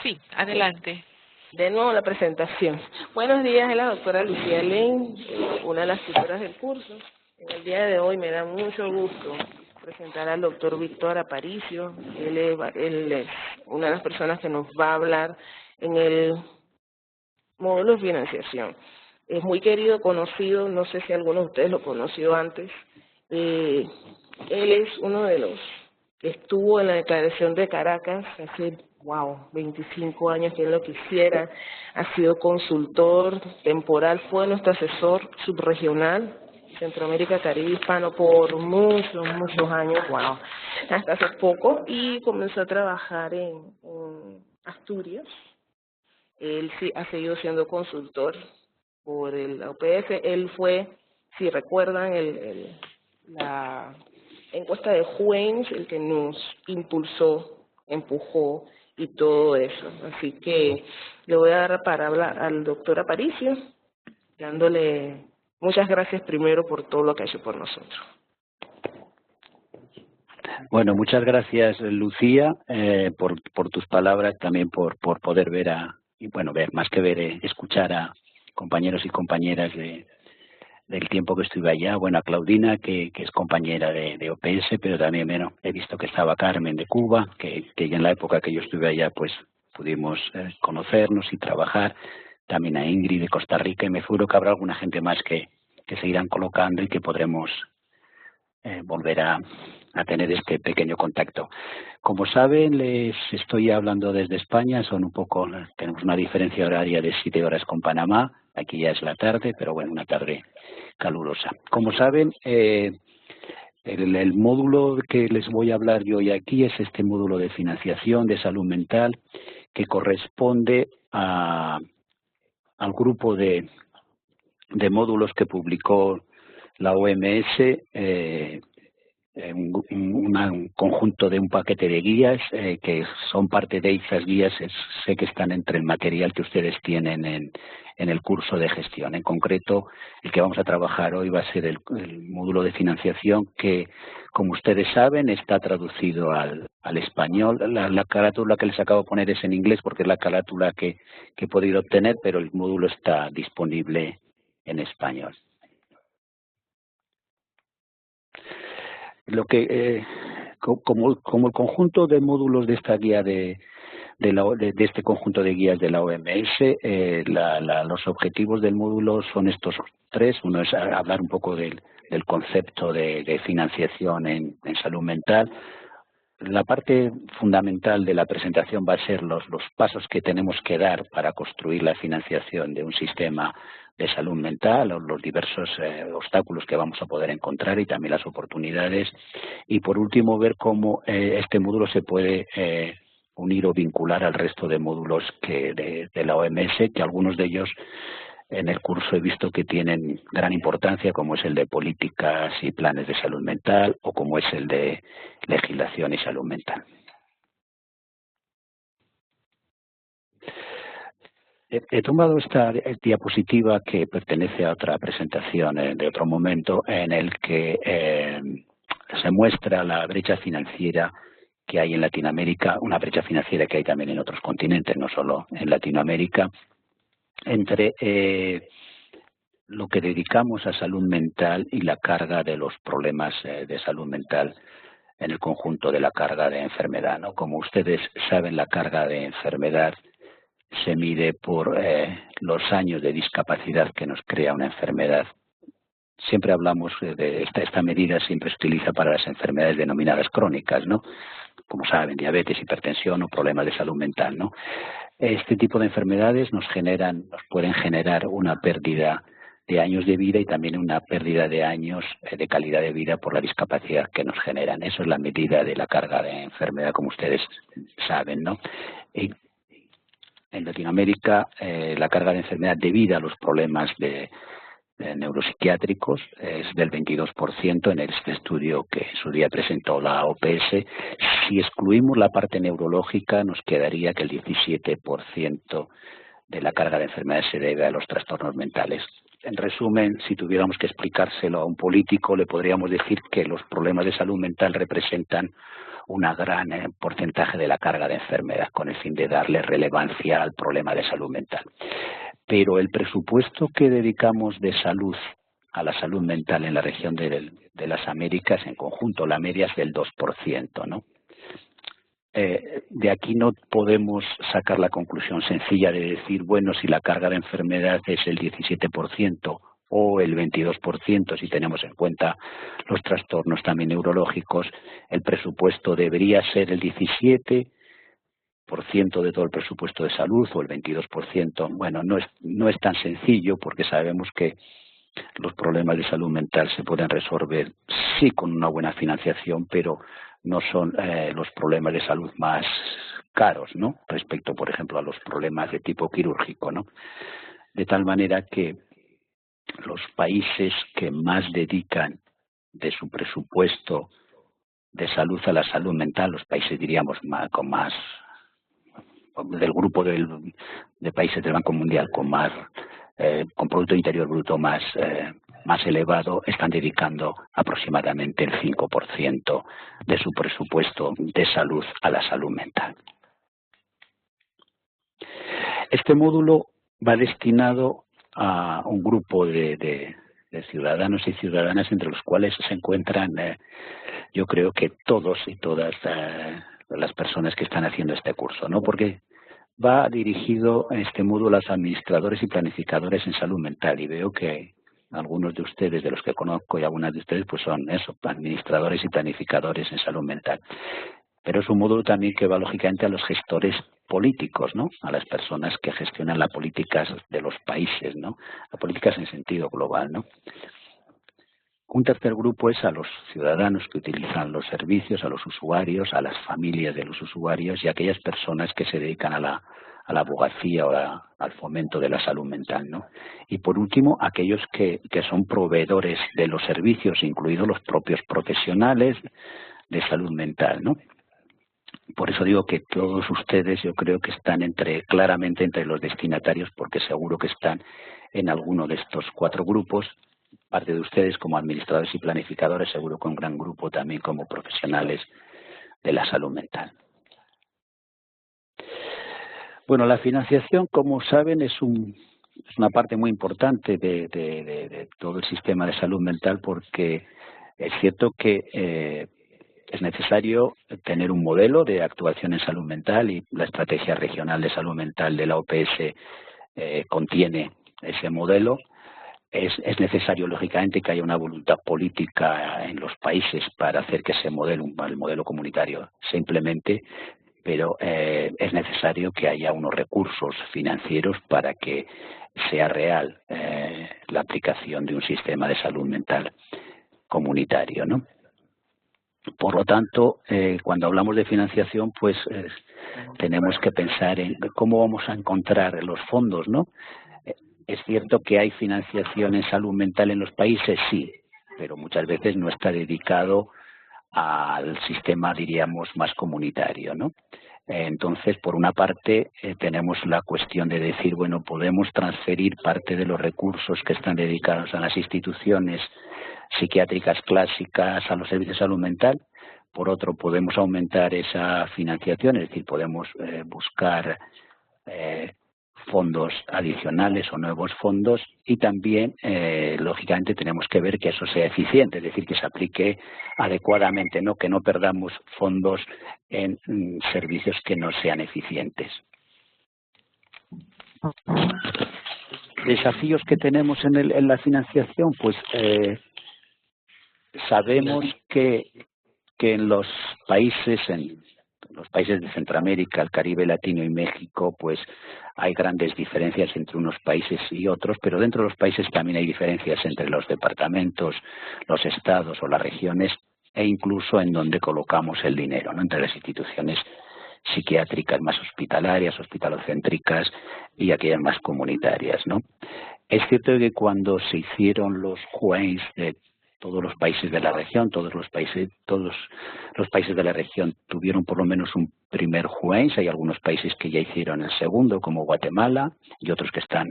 Sí, adelante. De nuevo la presentación. Buenos días, es la doctora Lucía Len, una de las tutoras del curso. En el día de hoy me da mucho gusto presentar al doctor Víctor Aparicio. Él es una de las personas que nos va a hablar en el módulo de financiación. Es muy querido, conocido, no sé si alguno de ustedes lo conoció antes. Él es uno de los que estuvo en la declaración de Caracas hace, 25 años que él lo quisiera. Ha sido consultor temporal, fue nuestro asesor subregional, Centroamérica, Caribe, Hispano, por muchos años, hasta hace poco, y comenzó a trabajar en Asturias. Él sí ha seguido siendo consultor por el OPS. Él fue, si recuerdan, la encuesta de Juens, el que nos impulsó, empujó y todo eso. Así que le voy a dar la palabra al doctor Aparicio, dándole muchas gracias primero por todo lo que ha hecho por nosotros. Bueno, muchas gracias, Lucía, por tus palabras, también por poder ver más que ver, escuchar a compañeros y compañeras del tiempo que estuve allá. Bueno, a Claudina, que es compañera de OPS, pero también, he visto que estaba Carmen de Cuba, que ya en la época que yo estuve allá, pues pudimos conocernos y trabajar. También a Ingrid de Costa Rica, y me figuro que habrá alguna gente más que se irán colocando y que podremos volver a tener este pequeño contacto. Como saben, les estoy hablando desde España, tenemos una diferencia horaria de 7 horas con Panamá, aquí ya es la tarde, pero bueno, una tarde calurosa. Como saben, el módulo que les voy a hablar yo hoy aquí es este módulo de financiación de salud mental, que corresponde al grupo de módulos que publicó la OMS, un conjunto de un paquete de guías que son parte de esas guías. Sé que están entre el material que ustedes tienen en el curso de gestión. En concreto, el que vamos a trabajar hoy va a ser el módulo de financiación, que, como ustedes saben, está traducido al español. La carátula que les acabo de poner es en inglés porque es la carátula que he podido obtener, pero el módulo está disponible en español. Lo que como el conjunto de módulos de esta guía de este conjunto de guías de la OMS, los objetivos del módulo son estos tres. Uno es hablar un poco del concepto de financiación en salud mental. La parte fundamental de la presentación va a ser los pasos que tenemos que dar para construir la financiación de un sistema de salud mental, los diversos obstáculos que vamos a poder encontrar y también las oportunidades. Y por último, ver cómo este módulo se puede unir o vincular al resto de módulos de la OMS, que algunos de ellos en el curso he visto que tienen gran importancia, como es el de políticas y planes de salud mental, o como es el de legislación y salud mental. He tomado esta diapositiva, que pertenece a otra presentación de otro momento, en el que se muestra la brecha financiera que hay en Latinoamérica, una brecha financiera que hay también en otros continentes, no solo en Latinoamérica, entre lo que dedicamos a salud mental y la carga de los problemas de salud mental en el conjunto de la carga de enfermedad, ¿no? Como ustedes saben, la carga de enfermedad se mide por los años de discapacidad que nos crea una enfermedad. Siempre hablamos de esta medida, siempre se utiliza para las enfermedades denominadas crónicas, ¿no? Como saben, diabetes, hipertensión o problemas de salud mental, ¿no? Este tipo de enfermedades nos pueden generar una pérdida de años de vida y también una pérdida de años de calidad de vida por la discapacidad que nos generan. Eso es la medida de la carga de enfermedad, como ustedes saben, ¿no? Y en Latinoamérica, la carga de enfermedad debida a los problemas neuropsiquiátricos es del 22% en este estudio que en su día presentó la OPS. Si excluimos la parte neurológica, nos quedaría que el 17% de la carga de enfermedades se debe a los trastornos mentales. en resumen, si tuviéramos que explicárselo a un político, le podríamos decir que los problemas de salud mental representan una gran porcentaje de la carga de enfermedad, con el fin de darle relevancia al problema de salud mental. Pero el presupuesto que dedicamos de salud a la salud mental en la región de las Américas, en conjunto, la media es del 2%, ¿no? De aquí no podemos sacar la conclusión sencilla de decir, bueno, si la carga de enfermedad es el 17% o el 22%, si tenemos en cuenta los trastornos también neurológicos, el presupuesto debería ser el 17% de todo el presupuesto de salud o el 22%. Bueno, no es tan sencillo, porque sabemos que los problemas de salud mental se pueden resolver sí con una buena financiación, pero no son los problemas de salud más caros, ¿no? Respecto, por ejemplo, a los problemas de tipo quirúrgico, ¿no? De tal manera que los países que más dedican de su presupuesto de salud a la salud mental, los países, diríamos, con más del grupo de países del Banco Mundial con Producto Interior Bruto más elevado, están dedicando aproximadamente el 5% de su presupuesto de salud a la salud mental. Este módulo va destinado a un grupo de ciudadanos y ciudadanas, entre los cuales se encuentran, yo creo que todos y todas las personas que están haciendo este curso, ¿no? Porque va dirigido este módulo a los administradores y planificadores en salud mental, y veo que algunos de ustedes, de los que conozco, y algunas de ustedes, pues son eso, administradores y planificadores en salud mental. Pero es un módulo también que va lógicamente a los gestores políticos, ¿no? A las personas que gestionan las políticas de los países, ¿no? Las políticas en sentido global, ¿no? Un tercer grupo es a los ciudadanos que utilizan los servicios, a los usuarios, a las familias de los usuarios y a aquellas personas que se dedican a la abogacía o al fomento de la salud mental, ¿no? Y por último, aquellos que son proveedores de los servicios, incluidos los propios profesionales de salud mental, ¿no? Por eso digo que todos ustedes, yo creo que están claramente entre los destinatarios, porque seguro que están en alguno de estos cuatro grupos. Parte de ustedes como administradores y planificadores, seguro que un gran grupo también como profesionales de la salud mental. Bueno, la financiación, como saben, es una parte muy importante de todo el sistema de salud mental, porque es cierto que es necesario tener un modelo de actuación en salud mental, y la Estrategia Regional de Salud Mental de la OPS contiene ese modelo. Es necesario, lógicamente, que haya una voluntad política en los países para hacer que ese modelo, el modelo comunitario, se implemente, pero es necesario que haya unos recursos financieros para que sea real la aplicación de un sistema de salud mental comunitario, ¿no? Por lo tanto, cuando hablamos de financiación, pues tenemos que pensar en cómo vamos a encontrar los fondos, ¿no? Es cierto que hay financiación en salud mental en los países, sí, pero muchas veces no está dedicado al sistema, diríamos, más comunitario, ¿no? Entonces, por una parte, tenemos la cuestión de decir, bueno, podemos transferir parte de los recursos que están dedicados a las instituciones psiquiátricas clásicas a los servicios de salud mental. Por otro, podemos aumentar esa financiación, es decir, podemos buscar fondos adicionales o nuevos fondos, y también, lógicamente, tenemos que ver que eso sea eficiente, es decir, que se aplique adecuadamente, ¿no? Que no perdamos fondos en servicios que no sean eficientes. Desafíos que tenemos en la financiación, pues sabemos que en los países de Centroamérica, el Caribe Latino y México, pues hay grandes diferencias entre unos países y otros, pero dentro de los países también hay diferencias entre los departamentos, los estados o las regiones, e incluso en donde colocamos el dinero, ¿no? Entre las instituciones psiquiátricas más hospitalarias, hospitalocéntricas, y aquellas más comunitarias, ¿no? Es cierto que cuando se hicieron los JUENS de todos los países de la región, todos los países de la región tuvieron por lo menos un primer JUENS. Hay algunos países que ya hicieron el segundo, como Guatemala, y otros que están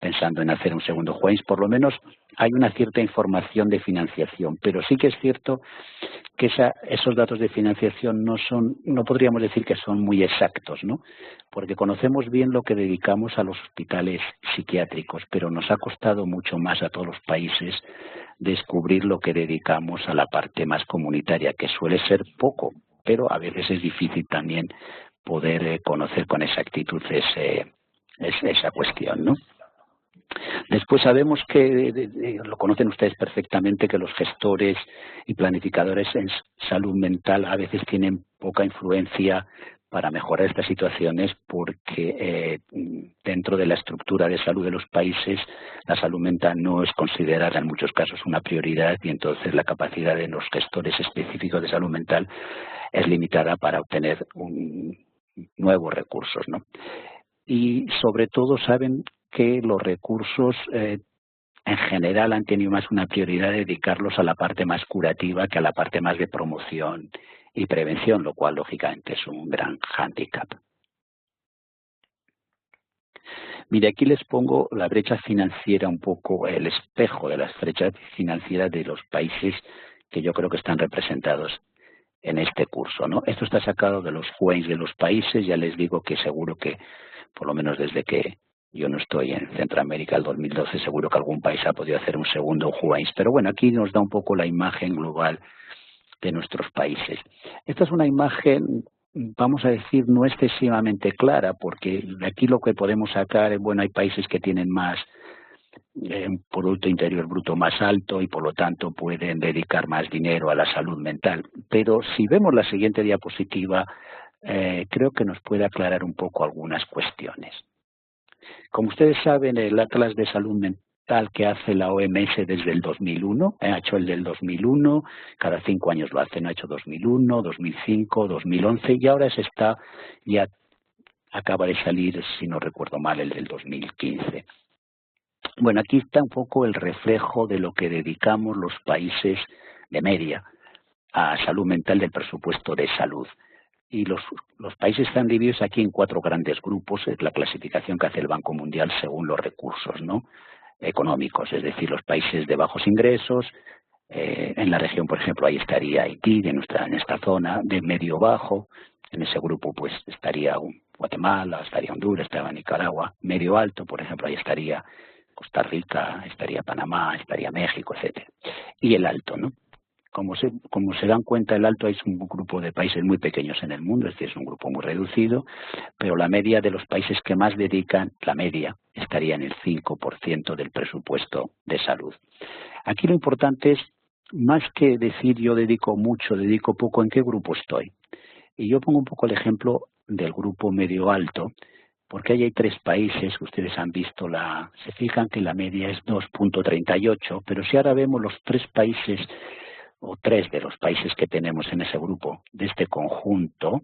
pensando en hacer un segundo Juanes. Por lo menos hay una cierta información de financiación, pero sí que es cierto que esos datos de financiación no podríamos decir que son muy exactos, ¿no? Porque conocemos bien lo que dedicamos a los hospitales psiquiátricos, pero nos ha costado mucho más a todos los países descubrir lo que dedicamos a la parte más comunitaria, que suele ser poco, pero a veces es difícil también poder conocer con exactitud esa cuestión, ¿no? Después sabemos que, lo conocen ustedes perfectamente, que los gestores y planificadores en salud mental a veces tienen poca influencia para mejorar estas situaciones porque dentro de la estructura de salud de los países la salud mental no es considerada en muchos casos una prioridad y entonces la capacidad de los gestores específicos de salud mental es limitada para obtener nuevos recursos, ¿no? Y sobre todo saben que los recursos en general han tenido más una prioridad de dedicarlos a la parte más curativa que a la parte más de promoción y prevención, lo cual lógicamente es un gran hándicap. Mire, aquí les pongo la brecha financiera, un poco el espejo de las brechas financieras de los países que yo creo que están representados en este curso, ¿no? Esto está sacado de los Juanes de los países, ya les digo que seguro que, por lo menos desde que yo no estoy en Centroamérica el 2012, seguro que algún país ha podido hacer un segundo Juanes, pero bueno, aquí nos da un poco la imagen global de nuestros países. Esta es una imagen, vamos a decir, no excesivamente clara, porque de aquí lo que podemos sacar, bueno, hay países que tienen más un Producto Interior Bruto más alto y por lo tanto pueden dedicar más dinero a la salud mental. Pero si vemos la siguiente diapositiva, creo que nos puede aclarar un poco algunas cuestiones. Como ustedes saben, el Atlas de Salud Mental que hace la OMS desde el 2001, ha hecho el del 2001, cada 5 años lo hacen, ha hecho 2001, 2005, 2011 y ahora ya acaba de salir, si no recuerdo mal, el del 2015. Bueno, aquí está un poco el reflejo de lo que dedicamos los países de media a salud mental del presupuesto de salud. Y los países están divididos aquí en 4 grandes grupos, es la clasificación que hace el Banco Mundial según los recursos, ¿no?, económicos, es decir, los países de bajos ingresos, en la región, por ejemplo, ahí estaría Haití, en esta zona, de medio bajo, en ese grupo pues estaría Guatemala, estaría Honduras, estaría Nicaragua, medio alto, por ejemplo, ahí estaría Costa Rica, estaría Panamá, estaría México, etcétera. Y el alto, ¿no? Como se dan cuenta, el alto es un grupo de países muy pequeños en el mundo, es decir, es un grupo muy reducido, pero la media de los países que más dedican, la media, estaría en el 5% del presupuesto de salud. Aquí lo importante es, más que decir yo dedico mucho, dedico poco, ¿en qué grupo estoy? Y yo pongo un poco el ejemplo del grupo medio alto, porque ahí hay 3 países que ustedes han visto, se fijan que la media es 2.38, pero si ahora vemos los 3 países, o 3 de los países que tenemos en ese grupo, de este conjunto,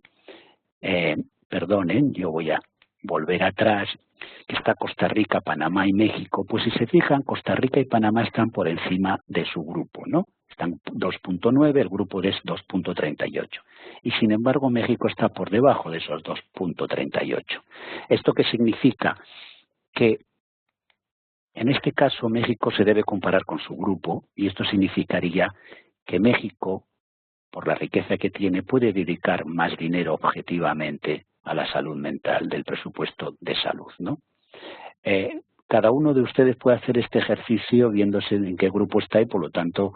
perdonen, yo voy a volver atrás, que está Costa Rica, Panamá y México, pues si se fijan, Costa Rica y Panamá están por encima de su grupo, ¿no? Están 2.9, el grupo es 2.38. Y sin embargo, México está por debajo de esos 2.38. ¿Esto qué significa? Que en este caso México se debe comparar con su grupo y esto significaría que México, por la riqueza que tiene, puede dedicar más dinero objetivamente a la salud mental del presupuesto de salud, ¿no? Cada uno de ustedes puede hacer este ejercicio viéndose en qué grupo está y por lo tanto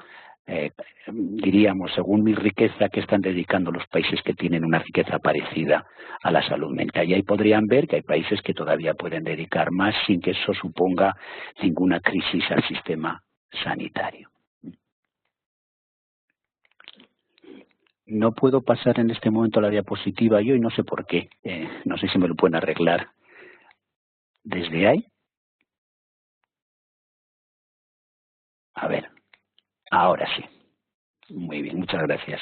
diríamos, según mi riqueza, que están dedicando los países que tienen una riqueza parecida a la salud mental. Y ahí podrían ver que hay países que todavía pueden dedicar más sin que eso suponga ninguna crisis al sistema sanitario. No puedo pasar en este momento la diapositiva yo y no sé por qué. No sé si me lo pueden arreglar desde ahí. A ver, ahora sí. Muy bien, muchas gracias.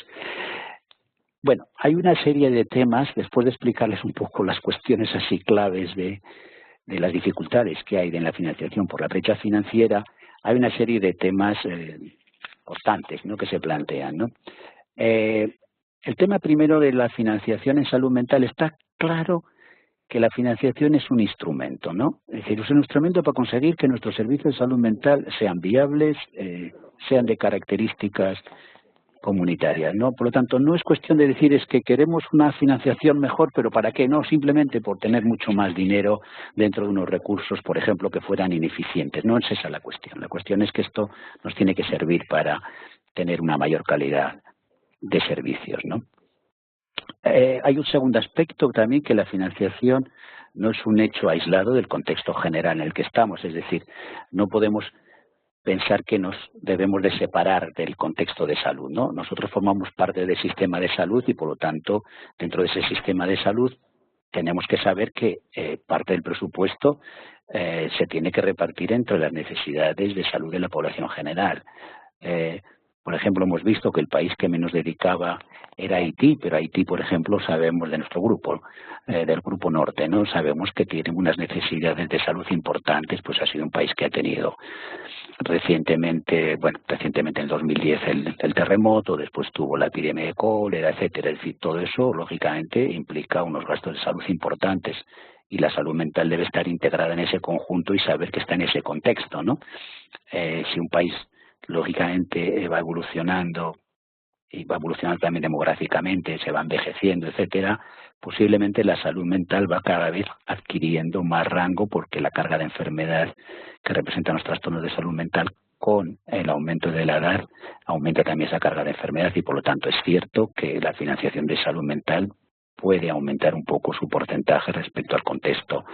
Bueno, hay una serie de temas, después de explicarles un poco las cuestiones así claves de las dificultades que hay en la financiación por la brecha financiera, hay una serie de temas importantes, ¿no?, que se plantean, ¿no? El tema primero de la financiación en salud mental está claro que la financiación es un instrumento, ¿no? Es decir, es un instrumento para conseguir que nuestros servicios de salud mental sean viables, sean de características comunitarias, ¿no? Por lo tanto, no es cuestión de decir es que queremos una financiación mejor, pero ¿para qué? No, simplemente por tener mucho más dinero dentro de unos recursos, por ejemplo, que fueran ineficientes. No es esa la cuestión. La cuestión es que esto nos tiene que servir para tener una mayor calidad de servicios, ¿no? Hay un segundo aspecto también, que la financiación no es un hecho aislado del contexto general en el que estamos, es decir, no podemos pensar que nos debemos de separar del contexto de salud, ¿no? Nosotros formamos parte del sistema de salud y, por lo tanto, dentro de ese sistema de salud tenemos que saber que parte del presupuesto se tiene que repartir entre las necesidades de salud de la población general. Por ejemplo, hemos visto que el país que menos dedicaba era Haití, pero Haití, por ejemplo, sabemos de nuestro grupo, del Grupo Norte, ¿no? Sabemos que tiene unas necesidades de salud importantes, pues ha sido un país que ha tenido recientemente en 2010 el terremoto, después tuvo la epidemia de cólera, etcétera. Es decir, todo eso, lógicamente, implica unos gastos de salud importantes y la salud mental debe estar integrada en ese conjunto y saber que está en ese contexto, ¿no? Si un país lógicamente va evolucionando y va evolucionando también demográficamente, se va envejeciendo, etcétera, posiblemente la salud mental va cada vez adquiriendo más rango porque la carga de enfermedad que representan los trastornos de salud mental con el aumento de la edad aumenta también esa carga de enfermedad y por lo tanto es cierto que la financiación de salud mental puede aumentar un poco su porcentaje respecto al contexto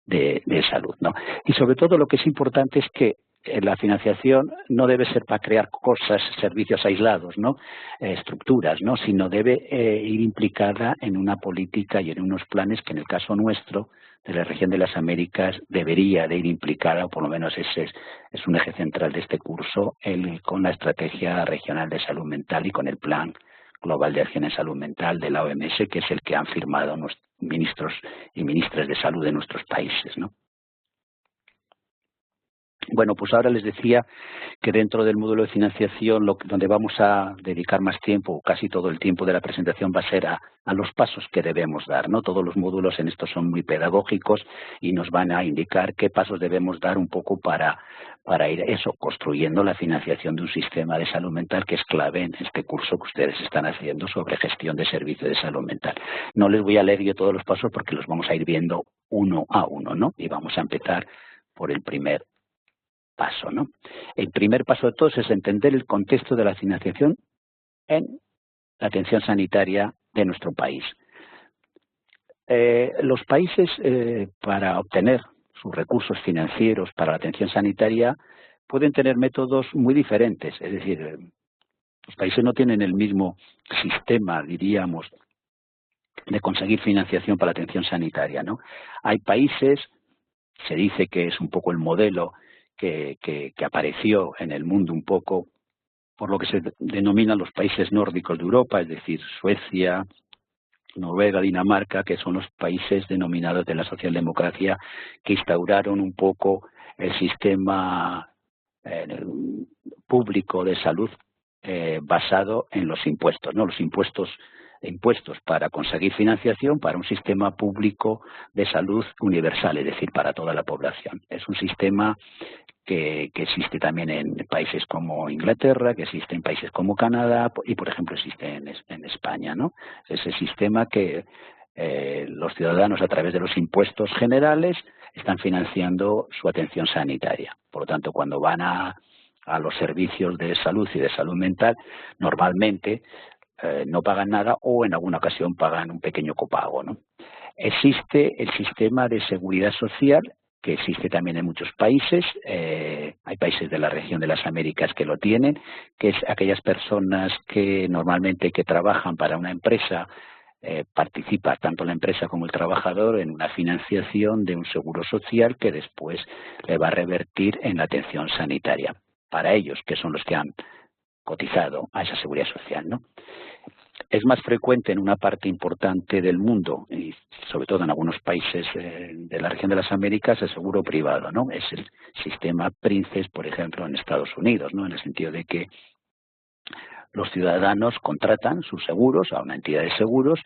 de salud, ¿no? Y sobre todo lo que es importante es que la financiación no debe ser para crear cosas, servicios aislados, ¿no? Estructuras, ¿no? Sino debe ir implicada en una política y en unos planes que en el caso nuestro, de la región de las Américas, debería de ir implicada, o por lo menos ese es un eje central de este curso, con la Estrategia Regional de Salud Mental y con el Plan Global de Acción en Salud Mental de la OMS, que es el que han firmado nuestros ministros y ministras de salud de nuestros países, ¿no? Bueno, pues ahora les decía que dentro del módulo de financiación donde vamos a dedicar más tiempo, casi todo el tiempo de la presentación va a ser a los pasos que debemos dar, ¿no? Todos los módulos en esto son muy pedagógicos y nos van a indicar qué pasos debemos dar un poco para ir construyendo la financiación de un sistema de salud mental que es clave en este curso que ustedes están haciendo sobre gestión de servicios de salud mental. No les voy a leer yo todos los pasos porque los vamos a ir viendo uno a uno, ¿no? Y vamos a empezar por el primer paso, ¿no? El primer paso de todos es entender el contexto de la financiación en la atención sanitaria de nuestro país. Los países, para obtener sus recursos financieros para la atención sanitaria, pueden tener métodos muy diferentes. Es decir, los países no tienen el mismo sistema, diríamos, de conseguir financiación para la atención sanitaria, ¿no? Hay países, se dice que es un poco el modelo que apareció en el mundo un poco por lo que se denominan los países nórdicos de Europa, es decir, Suecia, Noruega, Dinamarca, que son los países denominados de la socialdemocracia que instauraron un poco el sistema público de salud basado en los impuestos, ¿no? Los impuestos para conseguir financiación para un sistema público de salud universal, es decir, para toda la población. Es un sistema que existe también en países como Inglaterra, que existe en países como Canadá y, por ejemplo, existe en España, ¿no? Ese sistema que los ciudadanos, a través de los impuestos generales, están financiando su atención sanitaria. Por lo tanto, cuando van a los servicios de salud y de salud mental, normalmente no pagan nada o en alguna ocasión pagan un pequeño copago, ¿no? Existe el sistema de seguridad social, que existe también en muchos países. Hay países de la región de las Américas que lo tienen, que es aquellas personas que normalmente que trabajan para una empresa, participa tanto la empresa como el trabajador en una financiación de un seguro social que después le va a revertir en la atención sanitaria para ellos, que son los que han cotizado a esa seguridad social, ¿no? Es más frecuente en una parte importante del mundo y sobre todo en algunos países de la región de las Américas el seguro privado, ¿no? Es el sistema Princes, por ejemplo, en Estados Unidos, ¿no? En el sentido de que los ciudadanos contratan sus seguros a una entidad de seguros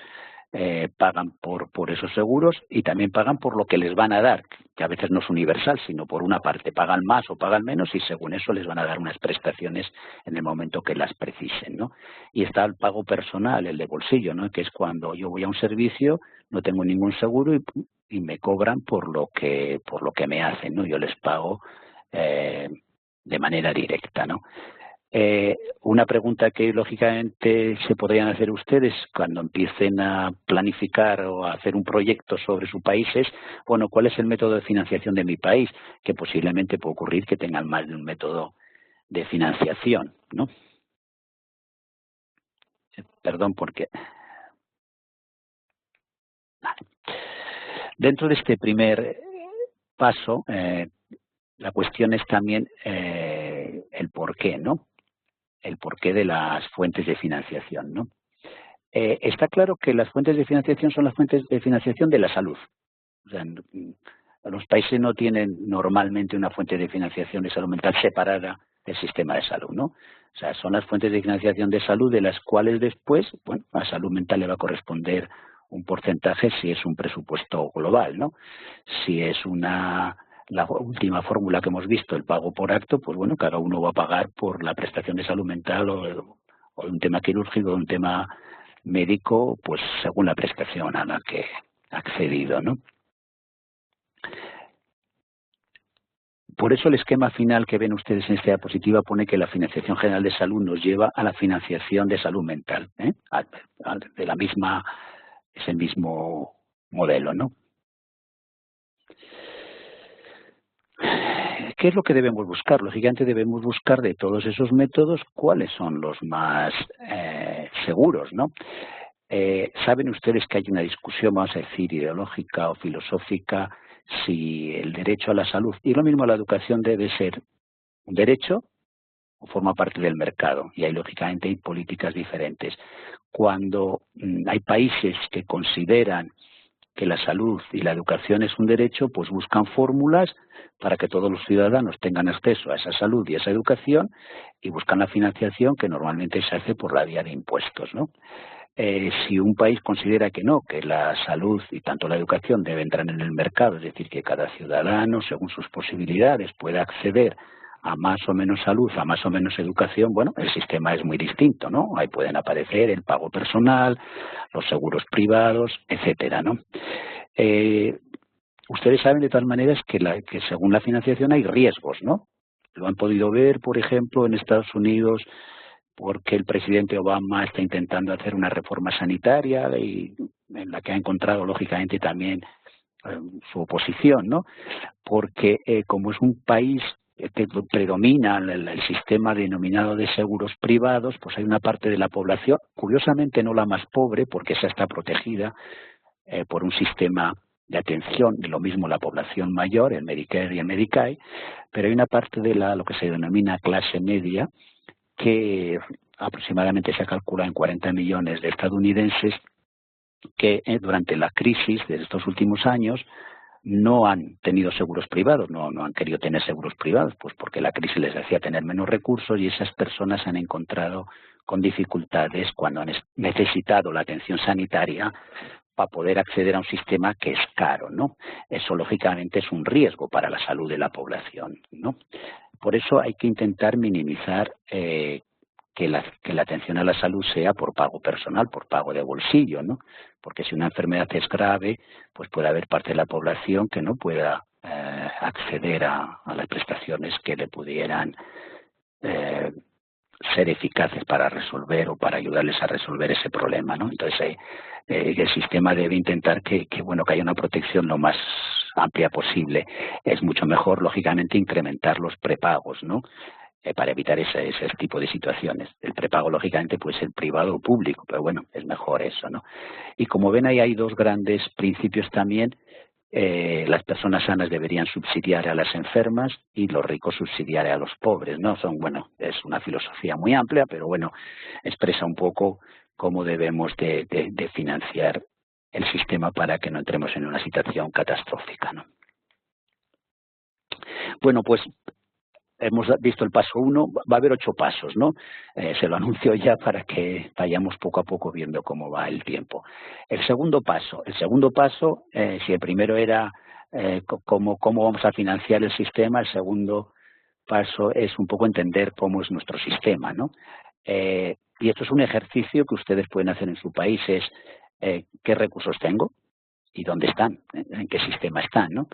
pagan por esos seguros y también pagan por lo que les van a dar, que a veces no es universal, sino por una parte pagan más o pagan menos y según eso les van a dar unas prestaciones en el momento que las precisen, ¿no? Y está el pago personal, el de bolsillo, ¿no? Que es cuando yo voy a un servicio, no tengo ningún seguro y me cobran por lo que me hacen, ¿no? Yo les pago de manera directa, ¿no? Una pregunta que lógicamente se podrían hacer ustedes cuando empiecen a planificar o a hacer un proyecto sobre su país es, bueno, ¿cuál es el método de financiación de mi país? Que posiblemente puede ocurrir que tengan más de un método de financiación, ¿no? Perdón, porque... Vale. Dentro de este primer paso, la cuestión es también el porqué, ¿no? El porqué de las fuentes de financiación, ¿no? Está claro que las fuentes de financiación son las fuentes de financiación de la salud. O sea, los países no tienen normalmente una fuente de financiación de salud mental separada del sistema de salud, ¿no? O sea, son las fuentes de financiación de salud de las cuales después, bueno, a salud mental le va a corresponder un porcentaje si es un presupuesto global, ¿no? Si es la última fórmula que hemos visto, el pago por acto, pues bueno, cada uno va a pagar por la prestación de salud mental o un tema quirúrgico o un tema médico, pues según la prestación a la que ha accedido, ¿no? Por eso el esquema final que ven ustedes en esta diapositiva pone que la financiación general de salud nos lleva a la financiación de salud mental, de la misma, es el mismo modelo, ¿no? ¿Qué es lo que debemos buscar? Lógicamente debemos buscar de todos esos métodos cuáles son los más seguros, ¿no? Saben ustedes que hay una discusión, vamos a decir, ideológica o filosófica, si el derecho a la salud y lo mismo a la educación debe ser un derecho o forma parte del mercado. Y ahí, lógicamente, hay políticas diferentes. Cuando hay países que consideran que la salud y la educación es un derecho, pues buscan fórmulas para que todos los ciudadanos tengan acceso a esa salud y a esa educación y buscan la financiación que normalmente se hace por la vía de impuestos, ¿no? Si un país considera que no, que la salud y tanto la educación deben entrar en el mercado, es decir, que cada ciudadano, según sus posibilidades, pueda acceder a más o menos salud, a más o menos educación, bueno, el sistema es muy distinto, ¿no? Ahí pueden aparecer el pago personal, los seguros privados, etcétera, ¿no? Ustedes saben de todas maneras que según la financiación hay riesgos, ¿no? Lo han podido ver, por ejemplo, en Estados Unidos, porque el presidente Obama está intentando hacer una reforma sanitaria y en la que ha encontrado, lógicamente, también su oposición, ¿no? Porque como es un país que predomina el sistema denominado de seguros privados, pues hay una parte de la población, curiosamente no la más pobre, porque esa está protegida por un sistema de atención, de lo mismo la población mayor, el Medicare y el Medicaid, pero hay una parte de lo que se denomina clase media, que aproximadamente se calcula en 40 millones de estadounidenses que durante la crisis de estos últimos años no han tenido seguros privados, no han querido tener seguros privados, pues porque la crisis les hacía tener menos recursos y esas personas se han encontrado con dificultades cuando han necesitado la atención sanitaria para poder acceder a un sistema que es caro, ¿no? Eso lógicamente es un riesgo para la salud de la población, ¿no? Por eso hay que intentar minimizar que la atención a la salud sea por pago personal, por pago de bolsillo, ¿no? Porque si una enfermedad es grave, pues puede haber parte de la población que no pueda acceder a las prestaciones que le pudieran ser eficaces para resolver o para ayudarles a resolver ese problema, ¿no? Entonces el sistema debe intentar que haya una protección lo más amplia posible. Es mucho mejor, lógicamente, incrementar los prepagos, ¿no? Para evitar ese tipo de situaciones. El prepago, lógicamente, puede ser privado o público, pero bueno, es mejor eso, ¿no? Y como ven, ahí hay dos grandes principios también. Las personas sanas deberían subsidiar a las enfermas y los ricos subsidiar a los pobres, ¿no? Es una filosofía muy amplia, pero bueno, expresa un poco cómo debemos de financiar el sistema para que no entremos en una situación catastrófica, ¿no? Bueno, pues hemos visto el paso 1, va a haber 8 pasos, ¿no? Se lo anuncio ya para que vayamos poco a poco viendo cómo va el tiempo. El segundo paso, si el primero era cómo vamos a financiar el sistema, el segundo paso es un poco entender cómo es nuestro sistema, ¿no? Y esto es un ejercicio que ustedes pueden hacer en su país, es qué recursos tengo y dónde están, en qué sistema están, ¿no?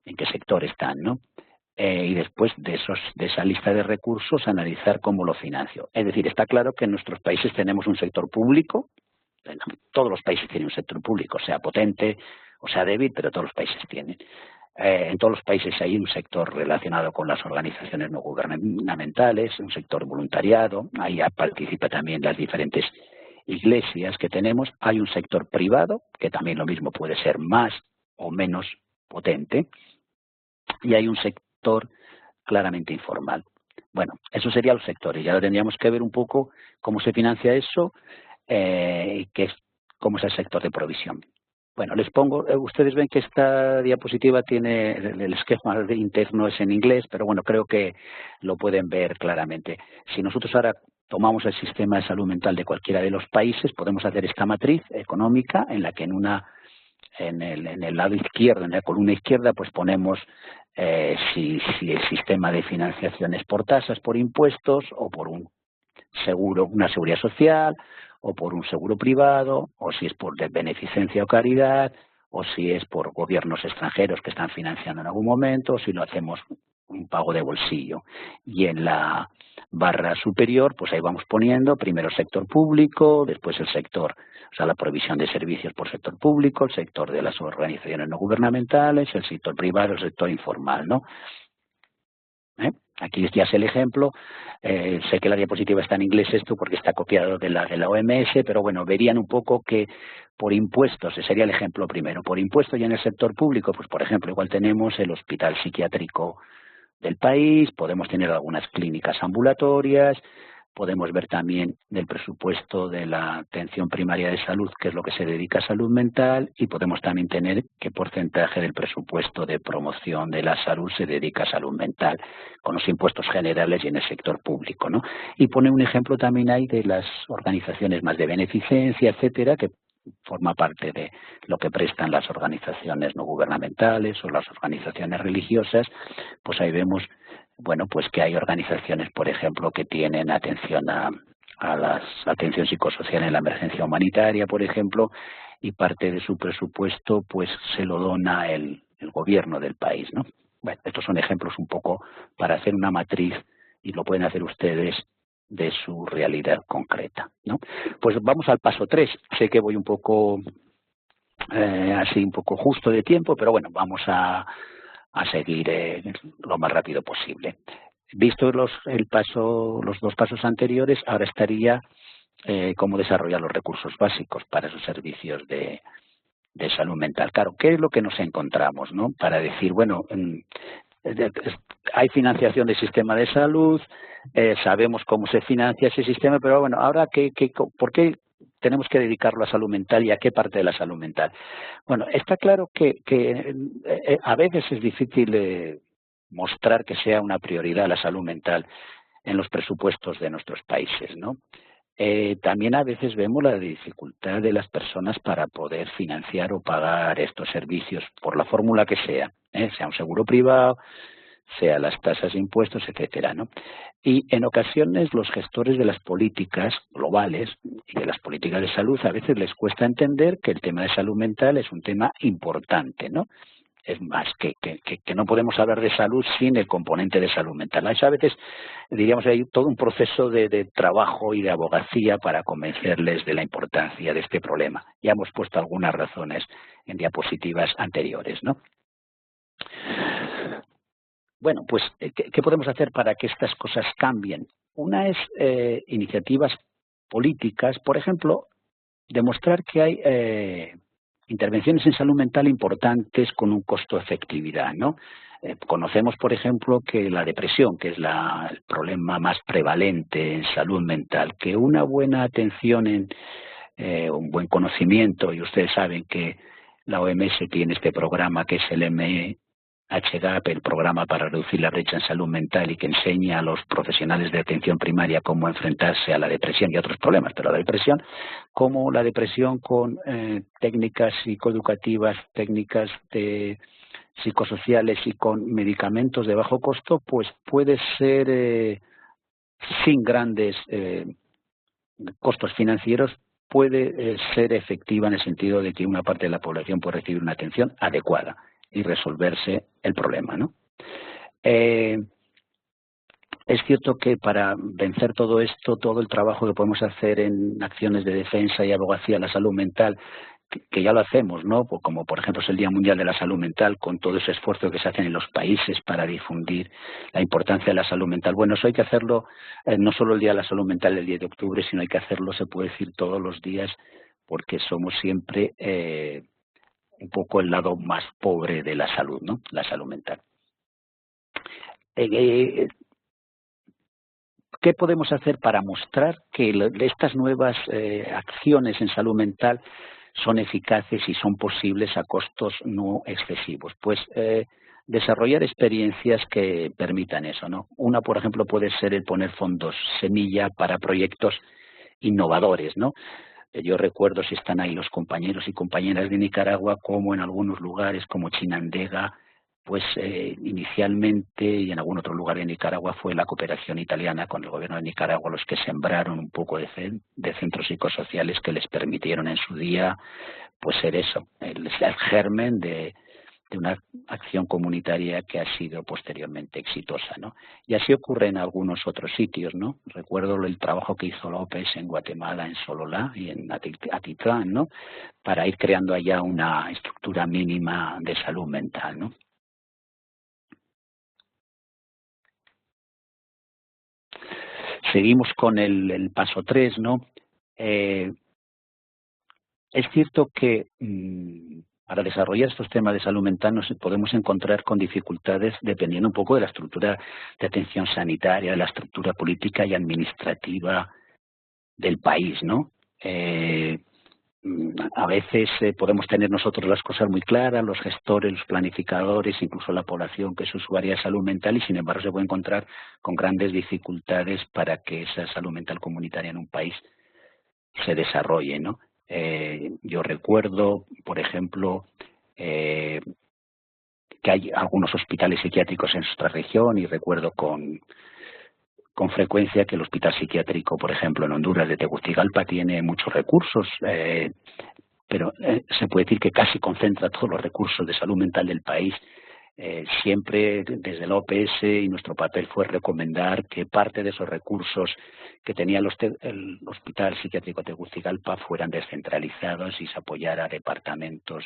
En qué sector están, ¿no? Y después de esa lista de recursos analizar cómo lo financio. Es decir, está claro que en nuestros países tenemos un sector público, todos los países tienen un sector público, sea potente o sea débil, pero todos los países tienen. En todos los países hay un sector relacionado con las organizaciones no gubernamentales, un sector voluntariado, ahí participa también las diferentes iglesias que tenemos, hay un sector privado, que también lo mismo puede ser más o menos potente, y hay un sector claramente informal. Bueno, eso serían los sectores. Ya tendríamos que ver un poco cómo se financia eso, cómo es el sector de provisión. Bueno, les pongo, ustedes ven que esta diapositiva tiene, el esquema interno es en inglés, pero bueno, creo que lo pueden ver claramente. Si nosotros ahora tomamos el sistema de salud mental de cualquiera de los países, podemos hacer esta matriz económica en la que en el lado izquierdo, en la columna izquierda, pues ponemos si el sistema de financiación es por tasas, por impuestos o por un seguro, una seguridad social o por un seguro privado o si es por beneficencia o caridad o si es por gobiernos extranjeros que están financiando en algún momento o si lo hacemos un pago de bolsillo. Y en la barra superior, pues ahí vamos poniendo primero el sector público, después el sector, o sea, la provisión de servicios por sector público, el sector de las organizaciones no gubernamentales, el sector privado, el sector informal, ¿no? Aquí ya es el ejemplo. Sé que la diapositiva está en inglés esto porque está copiado de la OMS, pero bueno, verían un poco que por impuestos, ese sería el ejemplo primero, por impuestos y en el sector público, pues por ejemplo, igual tenemos el hospital psiquiátrico del país, podemos tener algunas clínicas ambulatorias, podemos ver también del presupuesto de la atención primaria de salud, que es lo que se dedica a salud mental, y podemos también tener qué porcentaje del presupuesto de promoción de la salud se dedica a salud mental, con los impuestos generales y en el sector público, ¿no? Y pone un ejemplo también ahí de las organizaciones más de beneficencia, etcétera, que forma parte de lo que prestan las organizaciones no gubernamentales o las organizaciones religiosas, pues ahí vemos, bueno, pues que hay organizaciones, por ejemplo, que tienen atención a la atención psicosocial en la emergencia humanitaria, por ejemplo, y parte de su presupuesto pues se lo dona el gobierno del país, ¿no? Bueno, estos son ejemplos un poco para hacer una matriz y lo pueden hacer ustedes de su realidad concreta, ¿no? Pues vamos al paso 3. Sé que voy un poco así un poco justo de tiempo, pero bueno, vamos a seguir lo más rápido posible. Visto los 2 pasos anteriores, ahora estaría cómo desarrollar los recursos básicos para esos servicios de salud mental. Claro, ¿qué es lo que nos encontramos, no? Para decir, bueno, hay financiación del sistema de salud, sabemos cómo se financia ese sistema, pero bueno, ahora ¿por qué tenemos que dedicarlo a salud mental y a qué parte de la salud mental? Bueno, está claro que a veces es difícil mostrar que sea una prioridad la salud mental en los presupuestos de nuestros países, ¿no? También a veces vemos la dificultad de las personas para poder financiar o pagar estos servicios por la fórmula que sea un seguro privado, sea las tasas de impuestos, etcétera, ¿no? Y en ocasiones los gestores de las políticas globales y de las políticas de salud a veces les cuesta entender que el tema de salud mental es un tema importante, ¿no? Es más, que no podemos hablar de salud sin el componente de salud mental. A veces, diríamos, hay todo un proceso de trabajo y de abogacía para convencerles de la importancia de este problema. Ya hemos puesto algunas razones en diapositivas anteriores, ¿no? Bueno, pues, ¿qué podemos hacer para que estas cosas cambien? Una es iniciativas políticas, por ejemplo, demostrar que hay intervenciones en salud mental importantes con un costo-efectividad, ¿no? Conocemos, por ejemplo, que la depresión, que es el problema más prevalente en salud mental, que una buena atención un buen conocimiento, y ustedes saben que la OMS tiene este programa que es el HGAP, el programa para reducir la brecha en salud mental, y que enseña a los profesionales de atención primaria cómo enfrentarse a la depresión y a otros problemas, pero la depresión, como la depresión con técnicas psicoeducativas, técnicas de psicosociales y con medicamentos de bajo costo, pues puede ser sin grandes costos financieros, puede ser efectiva en el sentido de que una parte de la población puede recibir una atención adecuada y resolverse el problema, ¿no? Es cierto que para vencer todo esto, todo el trabajo que podemos hacer en acciones de defensa y abogacía a la salud mental, que ya lo hacemos, ¿no? Como por ejemplo es el Día Mundial de la Salud Mental, con todo ese esfuerzo que se hace en los países para difundir la importancia de la salud mental. Bueno, eso hay que hacerlo no solo el Día de la Salud Mental, el 10 de octubre, sino hay que hacerlo, se puede decir, todos los días, porque somos siempre un poco el lado más pobre de la salud, ¿no? La salud mental. ¿Qué podemos hacer para mostrar que estas nuevas acciones en salud mental son eficaces y son posibles a costos no excesivos? Pues desarrollar experiencias que permitan eso, ¿no? Una, por ejemplo, puede ser el poner fondos semilla para proyectos innovadores, ¿no? Yo recuerdo, si están ahí los compañeros y compañeras de Nicaragua, como en algunos lugares como Chinandega, pues inicialmente, y en algún otro lugar de Nicaragua, fue la cooperación italiana con el gobierno de Nicaragua los que sembraron un poco de centros psicosociales que les permitieron en su día pues ser eso, el germen de una acción comunitaria que ha sido posteriormente exitosa, ¿no? Y así ocurre en algunos otros sitios, ¿no? Recuerdo el trabajo que hizo López en Guatemala, en Sololá y en Atitlán, ¿no? Para ir creando allá una estructura mínima de salud mental, ¿no? Seguimos con el paso 3, ¿no? Es cierto que para desarrollar estos temas de salud mental nos podemos encontrar con dificultades dependiendo un poco de la estructura de atención sanitaria, de la estructura política y administrativa del país, ¿no? A veces podemos tener nosotros las cosas muy claras, los gestores, los planificadores, incluso la población que es usuaria de salud mental, y sin embargo se puede encontrar con grandes dificultades para que esa salud mental comunitaria en un país se desarrolle, ¿no? Yo recuerdo, por ejemplo, que hay algunos hospitales psiquiátricos en nuestra región, y recuerdo con frecuencia que el hospital psiquiátrico, por ejemplo, en Honduras de Tegucigalpa tiene muchos recursos, pero se puede decir que casi concentra todos los recursos de salud mental del país. Siempre desde la OPS, y nuestro papel fue recomendar que parte de esos recursos que tenía el Hospital Psiquiátrico de Tegucigalpa fueran descentralizados y se apoyara a departamentos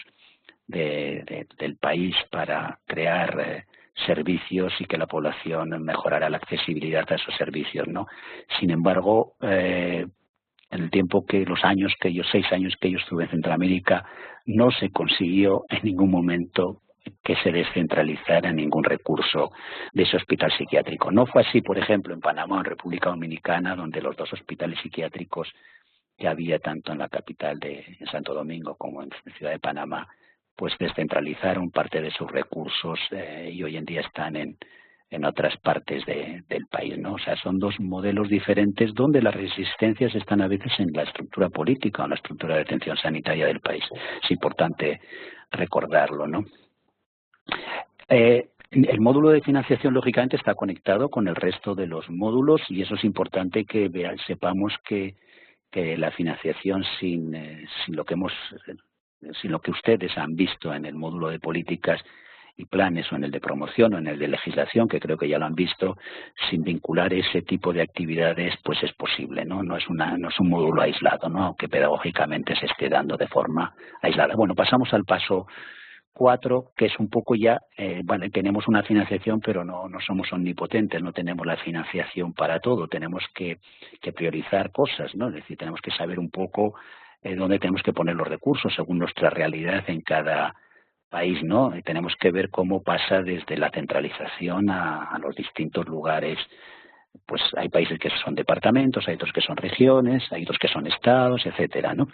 del país para crear servicios y que la población mejorara la accesibilidad a esos servicios, ¿no? Sin embargo, en el tiempo los 6 años que yo estuve en Centroamérica, no se consiguió en ningún momento que se descentralizara ningún recurso de ese hospital psiquiátrico. No fue así, por ejemplo, en Panamá o en República Dominicana, donde los dos hospitales psiquiátricos que había tanto en la capital en Santo Domingo como en Ciudad de Panamá, pues descentralizaron parte de sus recursos y hoy en día están en otras partes del país, ¿no? O sea, son dos modelos diferentes donde las resistencias están a veces en la estructura política o en la estructura de atención sanitaria del país. Es importante recordarlo, ¿no? El módulo de financiación, lógicamente, está conectado con el resto de los módulos, y eso es importante que sepamos que la financiación sin lo que ustedes han visto en el módulo de políticas y planes, o en el de promoción, o en el de legislación, que creo que ya lo han visto, sin vincular ese tipo de actividades, pues es posible, ¿no? No es un módulo aislado, ¿no? Aunque pedagógicamente se esté dando de forma aislada. Bueno, pasamos al paso 4, que es un poco ya, bueno, tenemos una financiación, pero no somos omnipotentes, no tenemos la financiación para todo, tenemos que priorizar cosas, ¿no? Es decir, tenemos que saber un poco dónde tenemos que poner los recursos según nuestra realidad en cada país, ¿no? Y tenemos que ver cómo pasa desde la centralización a los distintos lugares. Pues hay países que son departamentos, hay otros que son regiones, hay otros que son estados, etcétera, ¿no?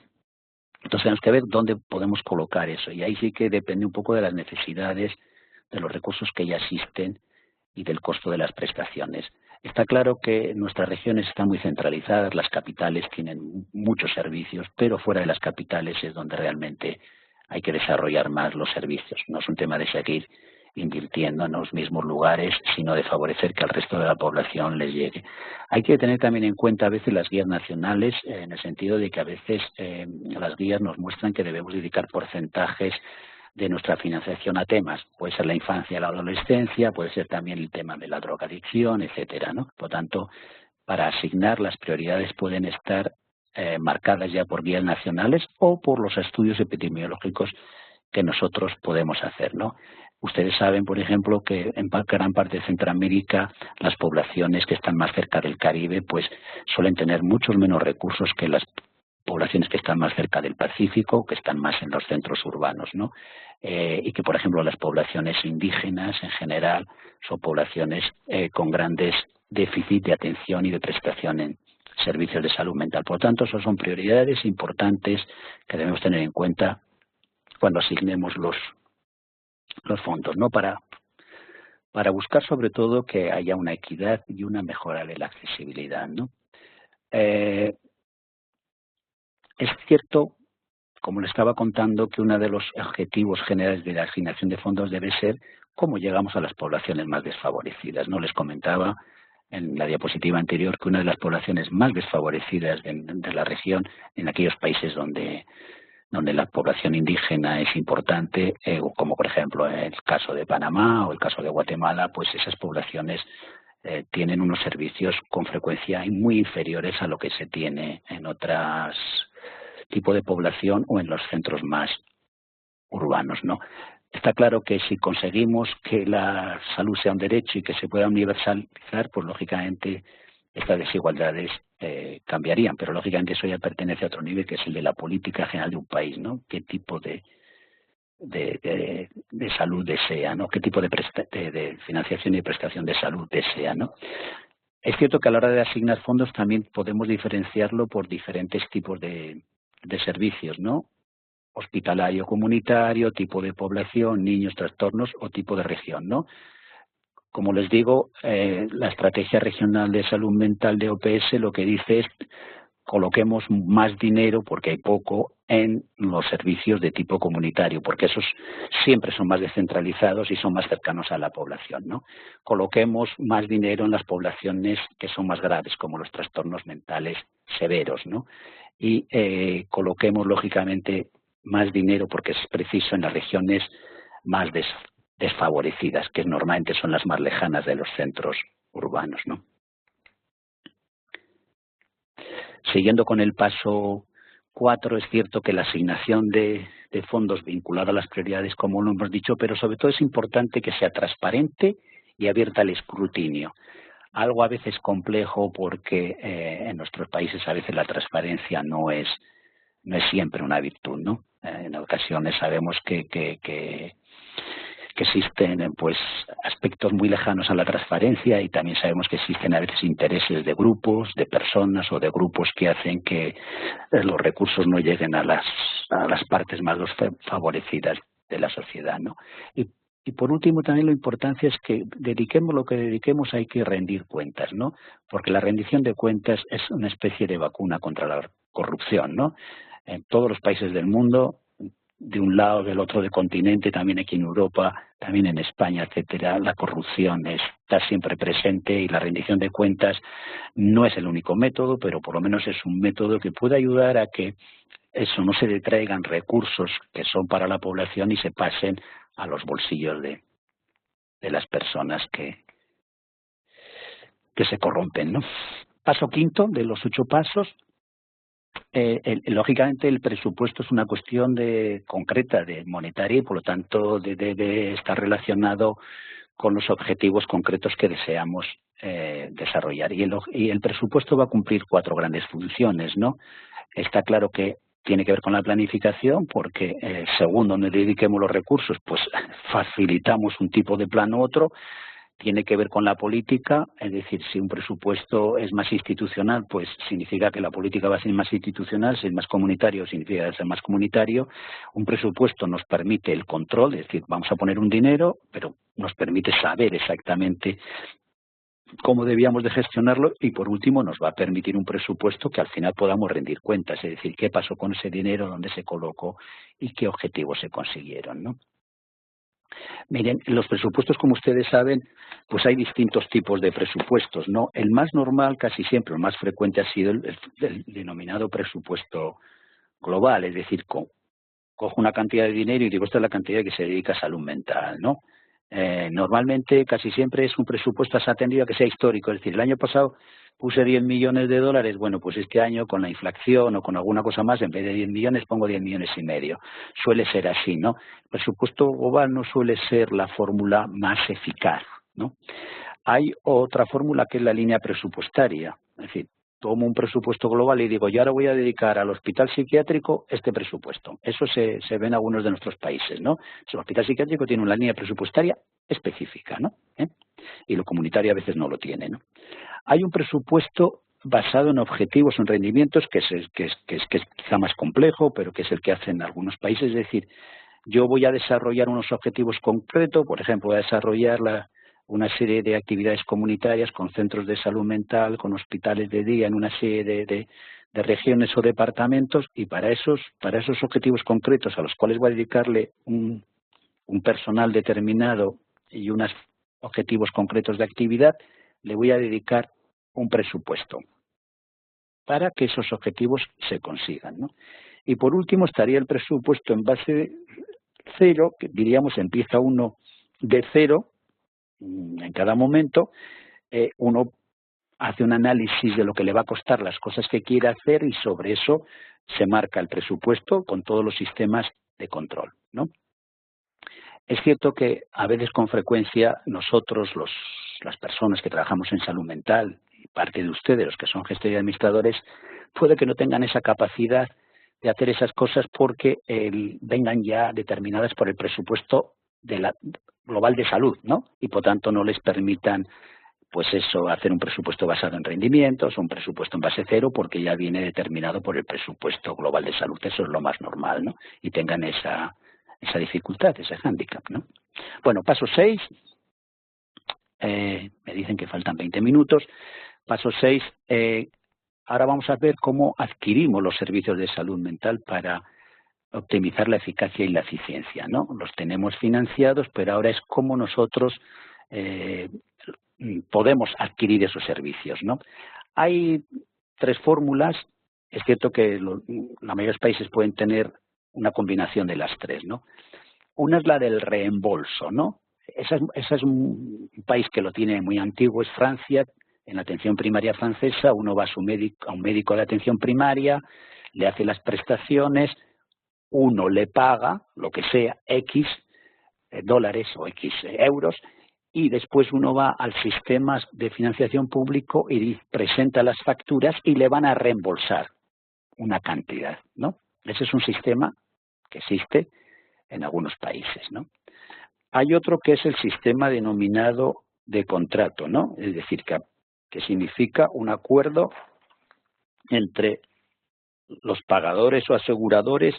Entonces tenemos que ver dónde podemos colocar eso, y ahí sí que depende un poco de las necesidades de los recursos que ya existen y del costo de las prestaciones. Está claro que nuestras regiones están muy centralizadas, las capitales tienen muchos servicios, pero fuera de las capitales es donde realmente hay que desarrollar más los servicios. No es un tema de seguir invirtiendo en los mismos lugares, sino de favorecer que al resto de la población les llegue. Hay que tener también en cuenta a veces las guías nacionales, en el sentido de que a veces las guías nos muestran que debemos dedicar porcentajes de nuestra financiación a temas. Puede ser la infancia, la adolescencia, puede ser también el tema de la drogadicción, etcétera, ¿no? Por tanto, para asignar las prioridades pueden estar marcadas ya por guías nacionales o por los estudios epidemiológicos que nosotros podemos hacer, ¿no? Ustedes saben, por ejemplo, que en gran parte de Centroamérica las poblaciones que están más cerca del Caribe pues suelen tener muchos menos recursos que las poblaciones que están más cerca del Pacífico, que están más en los centros urbanos, ¿no? Y que, por ejemplo, las poblaciones indígenas en general son poblaciones con grandes déficits de atención y de prestación en servicios de salud mental. Por tanto, esas son prioridades importantes que debemos tener en cuenta cuando asignemos los fondos, ¿no? Para buscar sobre todo que haya una equidad y una mejora de la accesibilidad, ¿no? Es cierto, como le estaba contando, que uno de los objetivos generales de la asignación de fondos debe ser cómo llegamos a las poblaciones más desfavorecidas, ¿no? Les comentaba en la diapositiva anterior que una de las poblaciones más desfavorecidas de la región, en aquellos países donde la población indígena es importante, como por ejemplo el caso de Panamá o el caso de Guatemala, pues esas poblaciones tienen unos servicios con frecuencia muy inferiores a lo que se tiene en otros tipos de población o en los centros más urbanos, ¿no? Está claro que si conseguimos que la salud sea un derecho y que se pueda universalizar, pues lógicamente estas desigualdades cambiarían, pero lógicamente eso ya pertenece a otro nivel, que es el de la política general de un país, ¿no? ¿Qué tipo de salud desea, ¿no? ¿Qué tipo de financiación y prestación de salud desea, ¿no? Es cierto que a la hora de asignar fondos también podemos diferenciarlo por diferentes tipos de servicios, ¿no? Hospitalario, comunitario, tipo de población, niños, trastornos o tipo de región, ¿no? Como les digo, la Estrategia Regional de Salud Mental de OPS lo que dice es coloquemos más dinero, porque hay poco, en los servicios de tipo comunitario, porque esos siempre son más descentralizados y son más cercanos a la población, ¿no? Coloquemos más dinero en las poblaciones que son más graves, como los trastornos mentales severos, ¿no? Y coloquemos, lógicamente, más dinero, porque es preciso, en las regiones más desfavorecidas, que normalmente son las más lejanas de los centros urbanos, ¿no? Siguiendo con el paso 4, es cierto que la asignación de fondos vinculada a las prioridades, como lo hemos dicho, pero sobre todo es importante que sea transparente y abierta al escrutinio. Algo a veces complejo porque en nuestros países a veces la transparencia no es siempre una virtud, ¿no? En ocasiones sabemos que existen pues aspectos muy lejanos a la transparencia, y también sabemos que existen a veces intereses de grupos, de personas o de grupos que hacen que los recursos no lleguen a las partes más favorecidas de la sociedad, ¿no? Y por último, también la importancia es que dediquemos lo que dediquemos, hay que rendir cuentas, ¿no? Porque la rendición de cuentas es una especie de vacuna contra la corrupción, ¿no? En todos los países del mundo, de un lado, del otro del continente, también aquí en Europa, también en España, etcétera, la corrupción está siempre presente, y la rendición de cuentas no es el único método, pero por lo menos es un método que puede ayudar a que eso, no se detraigan recursos que son para la población y se pasen a los bolsillos de las personas que se corrompen, ¿no? Paso quinto de los 8 pasos. Lógicamente el presupuesto es una cuestión concreta, monetaria, y por lo tanto debe estar relacionado con los objetivos concretos que deseamos desarrollar. Y el presupuesto va a cumplir 4 grandes funciones, ¿no? Está claro que tiene que ver con la planificación, porque según donde dediquemos los recursos, pues facilitamos un tipo de plan u otro. Tiene que ver con la política, es decir, si un presupuesto es más institucional, pues significa que la política va a ser más institucional; si es más comunitario, significa ser más comunitario. Un presupuesto nos permite el control, es decir, vamos a poner un dinero, pero nos permite saber exactamente cómo debíamos de gestionarlo y, por último, nos va a permitir un presupuesto que al final podamos rendir cuentas, es decir, qué pasó con ese dinero, dónde se colocó y qué objetivos se consiguieron, ¿no? Miren, los presupuestos, como ustedes saben, pues hay distintos tipos de presupuestos, ¿no? El más normal, casi siempre, el más frecuente ha sido el denominado presupuesto global, es decir, cojo una cantidad de dinero y digo, esta es la cantidad que se dedica a salud mental, ¿no? Normalmente, casi siempre es un presupuesto atendido a que sea histórico, es decir, el año pasado puse 10 millones de dólares, bueno, pues este año con la inflación o con alguna cosa más, en vez de 10 millones pongo 10 millones y medio. Suele ser así, ¿no? El presupuesto global no suele ser la fórmula más eficaz, ¿no? Hay otra fórmula que es la línea presupuestaria, es decir, tomo un presupuesto global y digo, yo ahora voy a dedicar al hospital psiquiátrico este presupuesto. Eso se ve en algunos de nuestros países, ¿no? El hospital psiquiátrico tiene una línea presupuestaria específica, ¿no? Y lo comunitario a veces no lo tiene, ¿no? Hay un presupuesto basado en objetivos, en rendimientos, que es quizá más complejo, pero que es el que hacen algunos países. Es decir, yo voy a desarrollar unos objetivos concretos, por ejemplo, voy a desarrollar una serie de actividades comunitarias con centros de salud mental, con hospitales de día en una serie de regiones o departamentos, y para esos objetivos concretos a los cuales voy a dedicarle un personal determinado y unos objetivos concretos de actividad, le voy a dedicar un presupuesto para que esos objetivos se consigan, ¿no? Y por último estaría el presupuesto en base cero, que diríamos empieza uno de cero en cada momento, uno hace un análisis de lo que le va a costar las cosas que quiere hacer y sobre eso se marca el presupuesto con todos los sistemas de control, ¿no? Es cierto que a veces con frecuencia nosotros, las personas que trabajamos en salud mental, y parte de ustedes, los que son gestores y administradores, puede que no tengan esa capacidad de hacer esas cosas porque vengan ya determinadas por el presupuesto global de salud, ¿no? Y por tanto no les permitan, pues eso, hacer un presupuesto basado en rendimientos, un presupuesto en base cero, porque ya viene determinado por el presupuesto global de salud. Eso es lo más normal, ¿no? Y tengan esa dificultad, ese hándicap, ¿no? Bueno, paso 6, me dicen que faltan 20 minutos. Paso 6, ahora vamos a ver cómo adquirimos los servicios de salud mental para optimizar la eficacia y la eficiencia, ¿no? Los tenemos financiados, pero ahora es cómo nosotros podemos adquirir esos servicios, ¿no? Hay 3 fórmulas. Es cierto que la mayoría de los países pueden tener una combinación de las 3, ¿no? Una es la del reembolso, ¿no? Esa es un país que lo tiene muy antiguo, es Francia. En la atención primaria francesa uno va a un médico de atención primaria, le hace las prestaciones, uno le paga lo que sea, X dólares o X euros, y después uno va al sistema de financiación público y presenta las facturas y le van a reembolsar una cantidad, ¿no? Ese es un sistema que existe en algunos países, ¿no? Hay otro que es el sistema denominado de contrato, ¿no? Es decir, que significa un acuerdo entre los pagadores o aseguradores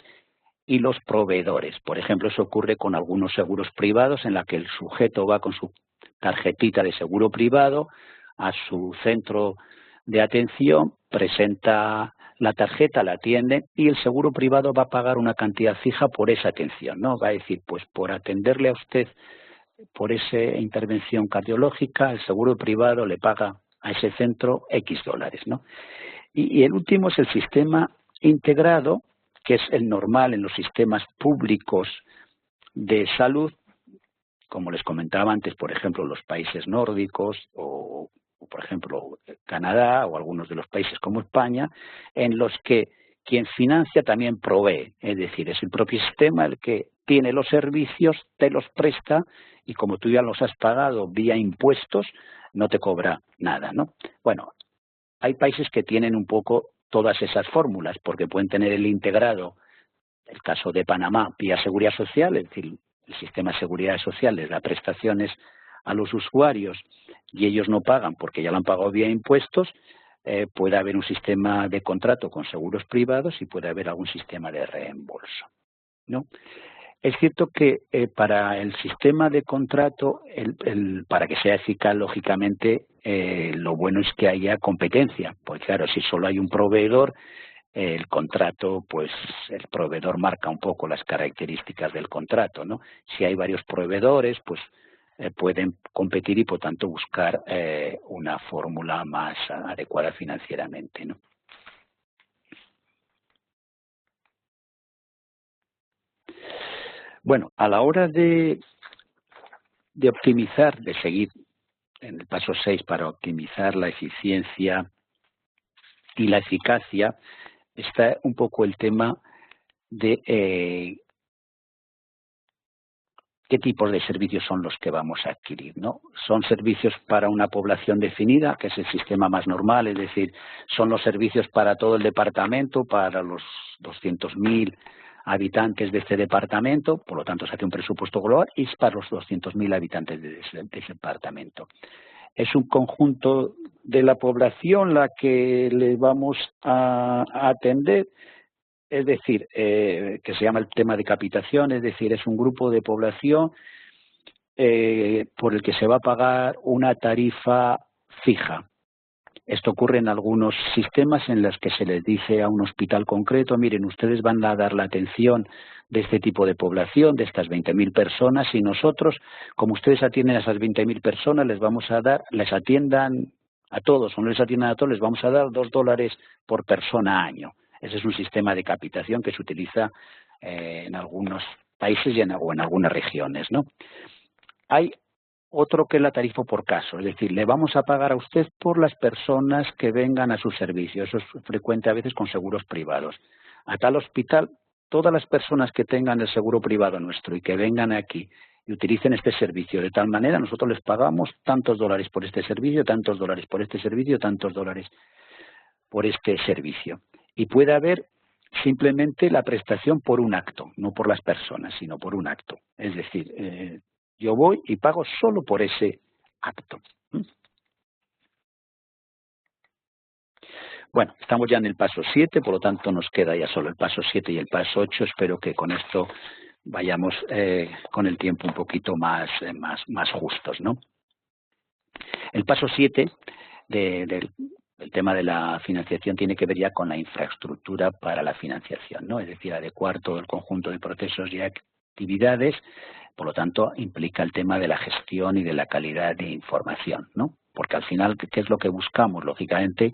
y los proveedores. Por ejemplo, eso ocurre con algunos seguros privados en la que el sujeto va con su tarjetita de seguro privado a su centro de atención, presenta la tarjeta, la atienden y el seguro privado va a pagar una cantidad fija por esa atención, ¿no? Va a decir, pues por atenderle a usted por esa intervención cardiológica, el seguro privado le paga a ese centro X dólares, ¿no? Y el último es el sistema integrado, que es el normal en los sistemas públicos de salud, como les comentaba antes, por ejemplo, los países nórdicos o por ejemplo, Canadá o algunos de los países como España, en los que quien financia también provee, es decir, es el propio sistema el que tiene los servicios, te los presta y como tú ya los has pagado vía impuestos, no te cobra nada, ¿no? Bueno, hay países que tienen un poco todas esas fórmulas, porque pueden tener el integrado, el caso de Panamá, vía seguridad social, es decir, el sistema de seguridad social les da prestaciones a los usuarios y ellos no pagan porque ya lo han pagado vía impuestos. Puede haber un sistema de contrato con seguros privados y puede haber algún sistema de reembolso, ¿no? es cierto que para el sistema de contrato, para que sea eficaz, lógicamente, lo bueno es que haya competencia. Pues claro, si solo hay un proveedor, el contrato, pues el proveedor marca un poco las características del contrato, ¿no? Si hay varios proveedores, pues pueden competir y por tanto buscar una fórmula más adecuada financieramente, ¿no? Bueno, a la hora de optimizar, de seguir en el paso 6 para optimizar la eficiencia y la eficacia, está un poco el tema de qué tipos de servicios son los que vamos a adquirir, ¿no? Son servicios para una población definida, que es el sistema más normal, es decir, son los servicios para todo el departamento, para los 200.000 habitantes de este departamento, por lo tanto se hace un presupuesto global y es para los 200.000 habitantes de ese departamento. Es un conjunto de la población la que le vamos a atender, es decir, que se llama el tema de capitación, es decir, es un grupo de población por el que se va a pagar una tarifa fija. Esto ocurre en algunos sistemas en los que se les dice a un hospital concreto, miren, ustedes van a dar la atención de este tipo de población, de estas 20.000 personas, y nosotros, como ustedes atienden a esas 20.000 personas, les vamos a dar, les atiendan a todos o no les atiendan a todos, les vamos a dar $2 por persona año. Ese es un sistema de capitación que se utiliza en algunos países y en algunas regiones, ¿no? Hay otro que es la tarifa por caso, es decir, le vamos a pagar a usted por las personas que vengan a su servicio. Eso es frecuente a veces con seguros privados. A tal hospital, todas las personas que tengan el seguro privado nuestro y que vengan aquí y utilicen este servicio de tal manera, nosotros les pagamos tantos dólares por este servicio, tantos dólares por este servicio, tantos dólares por este servicio. Y puede haber simplemente la prestación por un acto, no por las personas, sino por un acto. Es decir, yo voy y pago solo por ese acto. Bueno, estamos ya en el paso 7, por lo tanto nos queda ya solo el paso 7 y el paso 8. Espero que con esto vayamos con el tiempo un poquito más justos, ¿no? El paso 7 del tema de la financiación tiene que ver ya con la infraestructura para la financiación, ¿no? Es decir, adecuar todo el conjunto de procesos y actividades. Por lo tanto, implica el tema de la gestión y de la calidad de información, ¿no? Porque al final, ¿qué es lo que buscamos? Lógicamente,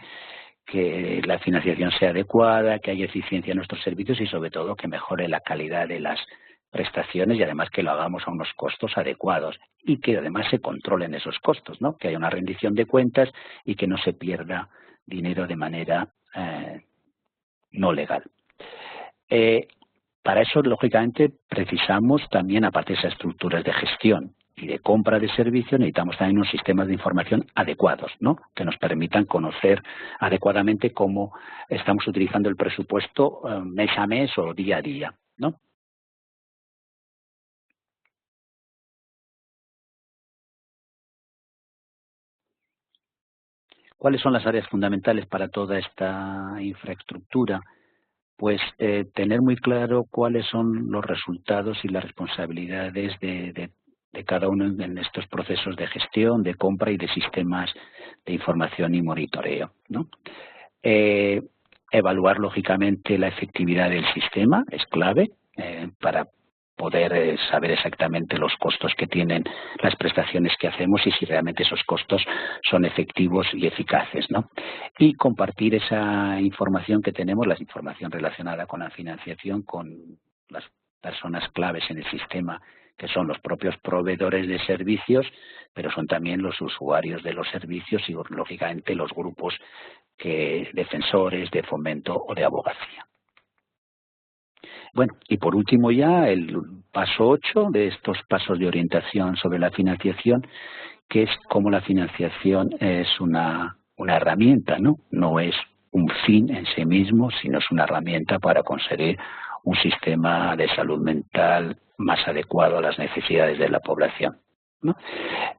que la financiación sea adecuada, que haya eficiencia en nuestros servicios y, sobre todo, que mejore la calidad de las prestaciones y, además, que lo hagamos a unos costos adecuados y que, además, se controlen esos costos, ¿no? Que haya una rendición de cuentas y que no se pierda dinero de manera no legal. Para eso, lógicamente, precisamos también, aparte de esas estructuras de gestión y de compra de servicios, necesitamos también unos sistemas de información adecuados, ¿no? Que nos permitan conocer adecuadamente cómo estamos utilizando el presupuesto mes a mes o día a día, ¿no? ¿Cuáles son las áreas fundamentales para toda esta infraestructura? Pues tener muy claro cuáles son los resultados y las responsabilidades de cada uno en estos procesos de gestión, de compra y de sistemas de información y monitoreo, ¿no? Evaluar, lógicamente, la efectividad del sistema es clave para poder saber exactamente los costos que tienen las prestaciones que hacemos y si realmente esos costos son efectivos y eficaces, ¿no? Y compartir esa información que tenemos, la información relacionada con la financiación, con las personas claves en el sistema, que son los propios proveedores de servicios, pero son también los usuarios de los servicios y, lógicamente, los grupos defensores de fomento o de abogacía. Bueno, y por último ya el paso 8 de estos pasos de orientación sobre la financiación, que es cómo la financiación es una herramienta, ¿no? No es un fin en sí mismo, sino es una herramienta para conseguir un sistema de salud mental más adecuado a las necesidades de la población, ¿no?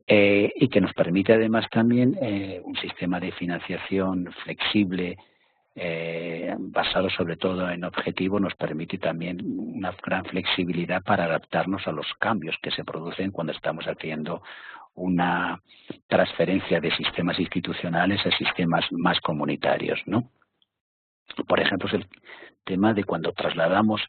Y que nos permite además también un sistema de financiación flexible basado sobre todo en objetivo, nos permite también una gran flexibilidad para adaptarnos a los cambios que se producen cuando estamos haciendo una transferencia de sistemas institucionales a sistemas más comunitarios, ¿no? Por ejemplo, es el tema de cuando trasladamos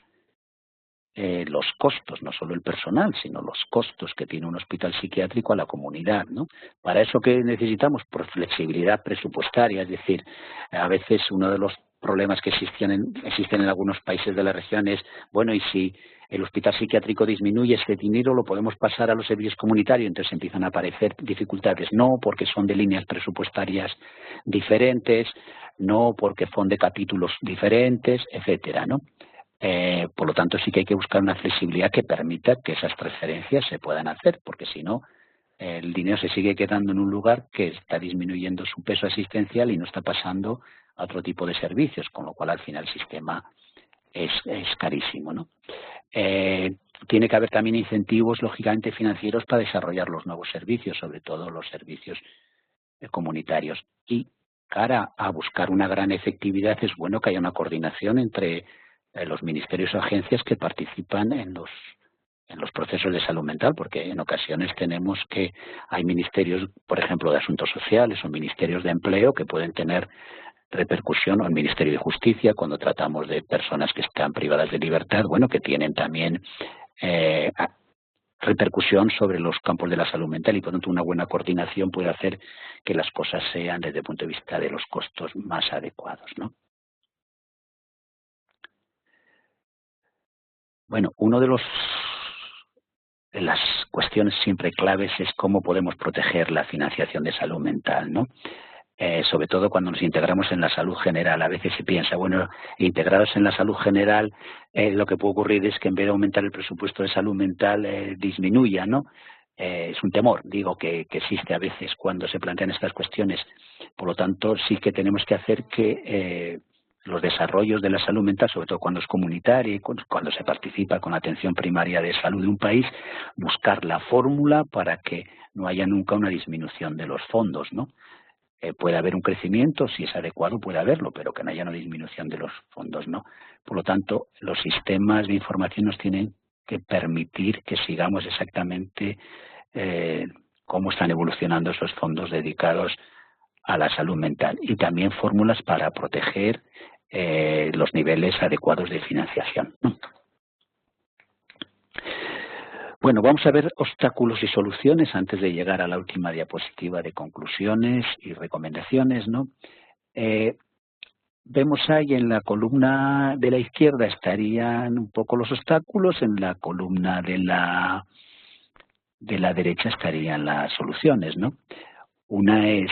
los costos, no solo el personal, sino los costos que tiene un hospital psiquiátrico a la comunidad, ¿no? Para eso, ¿qué necesitamos? Pues flexibilidad presupuestaria, es decir, a veces uno de los problemas que existen en algunos países de la región es, bueno, y si el hospital psiquiátrico disminuye, este dinero lo podemos pasar a los servicios comunitarios, entonces empiezan a aparecer dificultades. No, porque son de líneas presupuestarias diferentes, no porque son de capítulos diferentes, etcétera, ¿no? Por lo tanto, sí que hay que buscar una flexibilidad que permita que esas transferencias se puedan hacer, porque si no, el dinero se sigue quedando en un lugar que está disminuyendo su peso asistencial y no está pasando a otro tipo de servicios, con lo cual al final el sistema es carísimo, ¿no? Tiene que haber también incentivos, lógicamente, financieros para desarrollar los nuevos servicios, sobre todo los servicios comunitarios. Y cara a buscar una gran efectividad, es bueno que haya una coordinación entre los ministerios o agencias que participan en los procesos de salud mental, porque en ocasiones tenemos que hay ministerios, por ejemplo, de asuntos sociales o ministerios de empleo que pueden tener repercusión, o el Ministerio de Justicia cuando tratamos de personas que están privadas de libertad, bueno, que tienen también repercusión sobre los campos de la salud mental y por lo tanto una buena coordinación puede hacer que las cosas sean desde el punto de vista de los costos más adecuados, ¿no? Bueno, uno de las cuestiones siempre claves es cómo podemos proteger la financiación de salud mental, ¿no? Sobre todo cuando nos integramos en la salud general. A veces se piensa, bueno, integrados en la salud general, lo que puede ocurrir es que en vez de aumentar el presupuesto de salud mental, disminuya, ¿no? Es un temor, digo, que existe a veces cuando se plantean estas cuestiones. Por lo tanto, sí que tenemos que hacer que los desarrollos de la salud mental, sobre todo cuando es comunitaria y cuando se participa con la atención primaria de salud de un país, buscar la fórmula para que no haya nunca una disminución de los fondos, ¿no? Puede haber un crecimiento, si es adecuado puede haberlo, pero que no haya una disminución de los fondos, ¿no? Por lo tanto, los sistemas de información nos tienen que permitir que sigamos exactamente cómo están evolucionando esos fondos dedicados a la salud mental y también fórmulas para proteger los niveles adecuados de financiación, ¿no? Bueno, vamos a ver obstáculos y soluciones antes de llegar a la última diapositiva de conclusiones y recomendaciones, ¿no? Vemos ahí en la columna de la izquierda estarían un poco los obstáculos, en la columna de la derecha estarían las soluciones, ¿no? Una es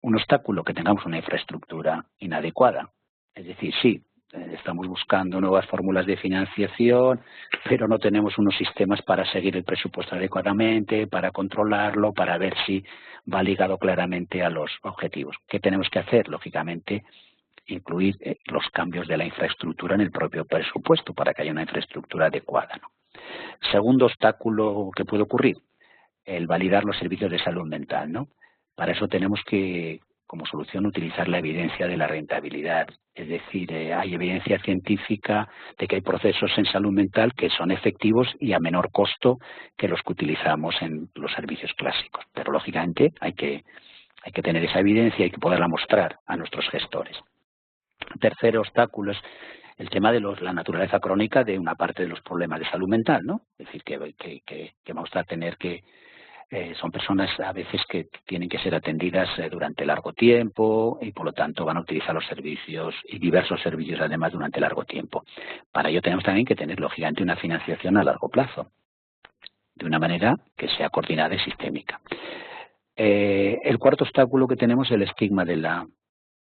un obstáculo que tengamos una infraestructura inadecuada, es decir, sí, estamos buscando nuevas fórmulas de financiación, pero no tenemos unos sistemas para seguir el presupuesto adecuadamente, para controlarlo, para ver si va ligado claramente a los objetivos. ¿Qué tenemos que hacer? Lógicamente, incluir los cambios de la infraestructura en el propio presupuesto para que haya una infraestructura adecuada, ¿no? Segundo obstáculo que puede ocurrir, el validar los servicios de salud mental, ¿no? Para eso tenemos que, como solución, utilizar la evidencia de la rentabilidad. Es decir, hay evidencia científica de que hay procesos en salud mental que son efectivos y a menor costo que los que utilizamos en los servicios clásicos. Pero, lógicamente, hay que tener esa evidencia y hay que poderla mostrar a nuestros gestores. Tercer obstáculo es el tema de la naturaleza crónica de una parte de los problemas de salud mental, ¿no? Es decir, que vamos a tener que son personas a veces que tienen que ser atendidas durante largo tiempo y por lo tanto van a utilizar los servicios y diversos servicios además durante largo tiempo. Para ello tenemos también que tener lógicamente una financiación a largo plazo, de una manera que sea coordinada y sistémica. El cuarto obstáculo que tenemos es el estigma de la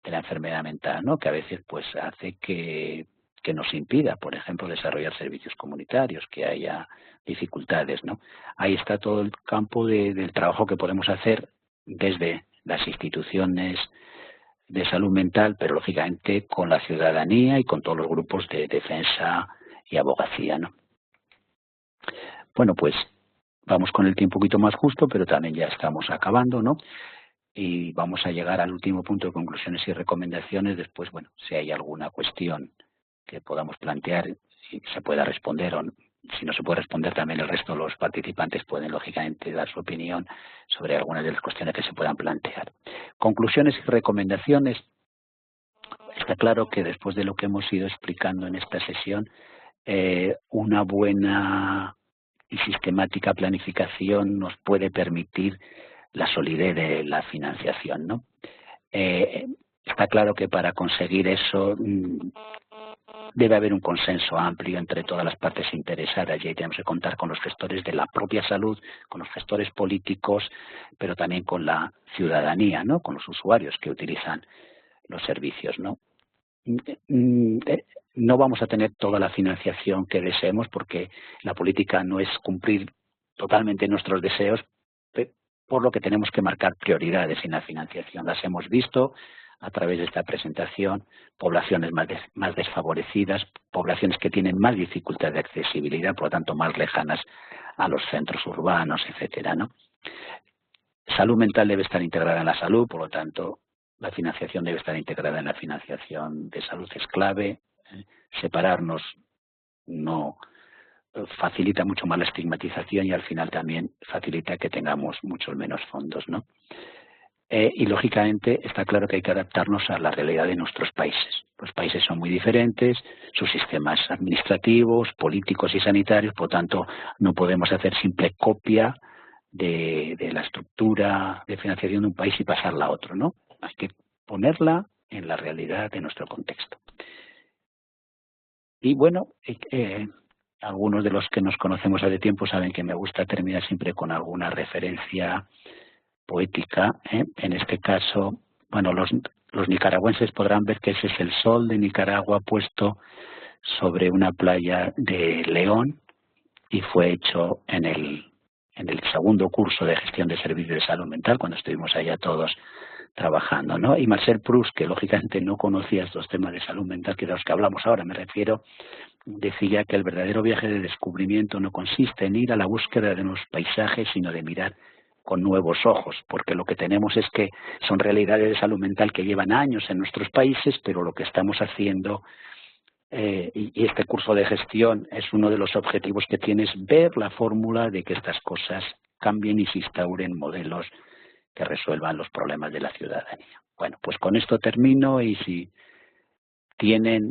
enfermedad mental, ¿no? Que a veces pues hace que nos impida, por ejemplo, desarrollar servicios comunitarios, que haya dificultades, ¿no? Ahí está todo el campo del trabajo que podemos hacer desde las instituciones de salud mental, pero lógicamente con la ciudadanía y con todos los grupos de defensa y abogacía, ¿no? Bueno, pues vamos con el tiempo un poquito más justo, pero también ya estamos acabando, ¿no? y vamos a llegar al último punto de conclusiones y recomendaciones. Después, bueno, si hay alguna cuestión que podamos plantear y se pueda responder, o si no se puede responder, también el resto de los participantes pueden lógicamente dar su opinión sobre algunas de las cuestiones que se puedan plantear. Conclusiones y recomendaciones. Está claro que después de lo que hemos ido explicando en esta sesión, una buena y sistemática planificación nos puede permitir la solidez de la financiación, ¿no? Está claro que para conseguir eso debe haber un consenso amplio entre todas las partes interesadas, y ahí tenemos que contar con los gestores de la propia salud, con los gestores políticos, pero también con la ciudadanía, ¿no? Con los usuarios que utilizan los servicios, ¿no? No vamos a tener toda la financiación que deseemos, porque la política no es cumplir totalmente nuestros deseos, por lo que tenemos que marcar prioridades en la financiación. Las hemos visto a través de esta presentación: poblaciones más desfavorecidas, poblaciones que tienen más dificultad de accesibilidad, por lo tanto más lejanas a los centros urbanos, etcétera, ¿no? Salud mental debe estar integrada en la salud, por lo tanto la financiación debe estar integrada en la financiación de salud, es clave. Separarnos no facilita mucho más la estigmatización, y al final también facilita que tengamos muchos menos fondos, ¿no? Y lógicamente está claro que hay que adaptarnos a la realidad de nuestros países. Los países son muy diferentes, sus sistemas administrativos, políticos y sanitarios, por lo tanto no podemos hacer simple copia de la estructura de financiación de un país y pasarla a otro, ¿no? Hay que ponerla en la realidad de nuestro contexto. Y bueno, algunos de los que nos conocemos hace tiempo saben que me gusta terminar siempre con alguna referencia poética, ¿eh? En este caso, bueno, los nicaragüenses podrán ver que ese es el sol de Nicaragua puesto sobre una playa de León, y fue hecho en el segundo curso de gestión de servicios de salud mental, cuando estuvimos allá todos trabajando, ¿no? Y Marcel Proust, que lógicamente no conocía estos temas de salud mental, que de los que hablamos ahora me refiero, decía que el verdadero viaje de descubrimiento no consiste en ir a la búsqueda de nuevos paisajes, sino de mirar con nuevos ojos, porque lo que tenemos es que son realidades de salud mental que llevan años en nuestros países, pero lo que estamos haciendo, y este curso de gestión es uno de los objetivos que tiene, es ver la fórmula de que estas cosas cambien y se instauren modelos que resuelvan los problemas de la ciudadanía. Bueno, pues con esto termino, y si tienen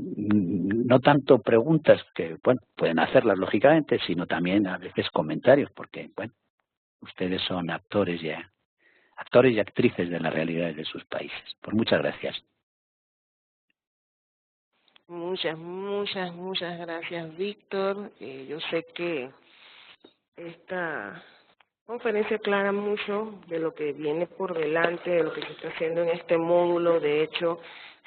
no tanto preguntas, que bueno, pueden hacerlas lógicamente, sino también a veces comentarios, porque bueno, ustedes son actores y actrices de las realidades de sus países. Pues muchas gracias. Muchas gracias, Víctor. Yo sé que esta conferencia aclara mucho de lo que viene por delante, de lo que se está haciendo en este módulo. De hecho,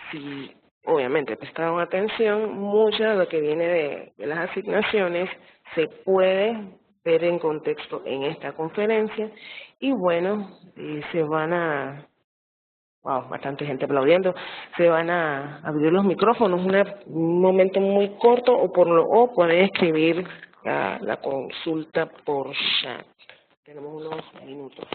si obviamente prestaron atención, mucho de lo que viene de las asignaciones se puede ver en contexto en esta conferencia. Y bueno, se van a... Wow, bastante gente aplaudiendo. Se van a abrir los micrófonos, un momento muy corto, o pueden escribir la consulta por chat. Tenemos unos minutos.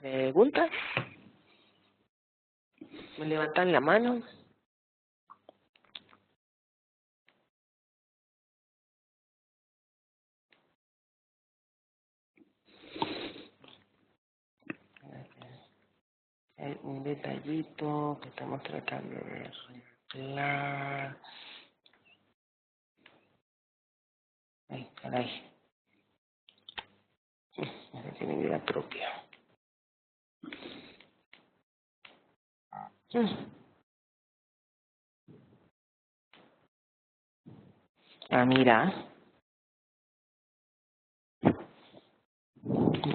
¿Preguntas? ¿Me levantan la mano? Hay un detallito que estamos tratando de arreglar. Ay, caray. Ahora tiene vida propia. Ah, mira.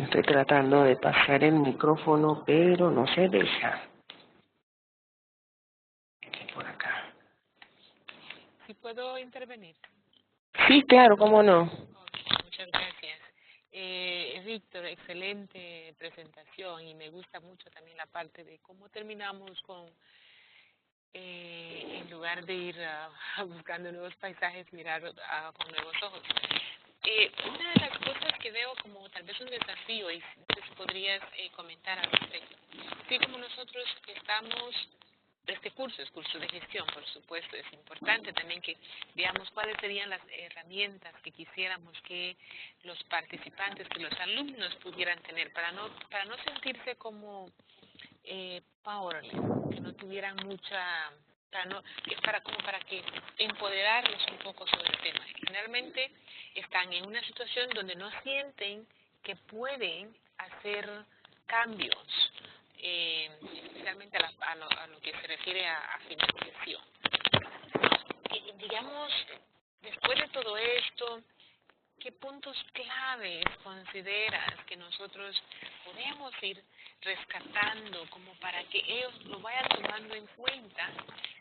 Estoy tratando de pasar el micrófono, pero no se deja. Aquí por acá. ¿Sí puedo intervenir? Sí, claro, cómo no. Ok, muchas gracias. Víctor, excelente presentación y me gusta mucho también la parte de cómo terminamos con, en lugar de ir buscando nuevos paisajes, mirar con nuevos ojos. Una de las cosas que veo como tal vez un desafío, y si podrías comentar al respecto, así como nosotros estamos, este curso es curso de gestión, por supuesto, es importante también que veamos cuáles serían las herramientas que quisiéramos que los participantes, que los alumnos pudieran tener para no sentirse como powerless, que no tuvieran mucha, para que empoderarlos un poco sobre el tema. Generalmente están en una situación donde no sienten que pueden hacer cambios, especialmente a lo que se refiere a financiación. Y, digamos, después de todo esto, ¿qué puntos claves consideras que nosotros podemos ir rescatando como para que ellos lo vayan tomando en cuenta,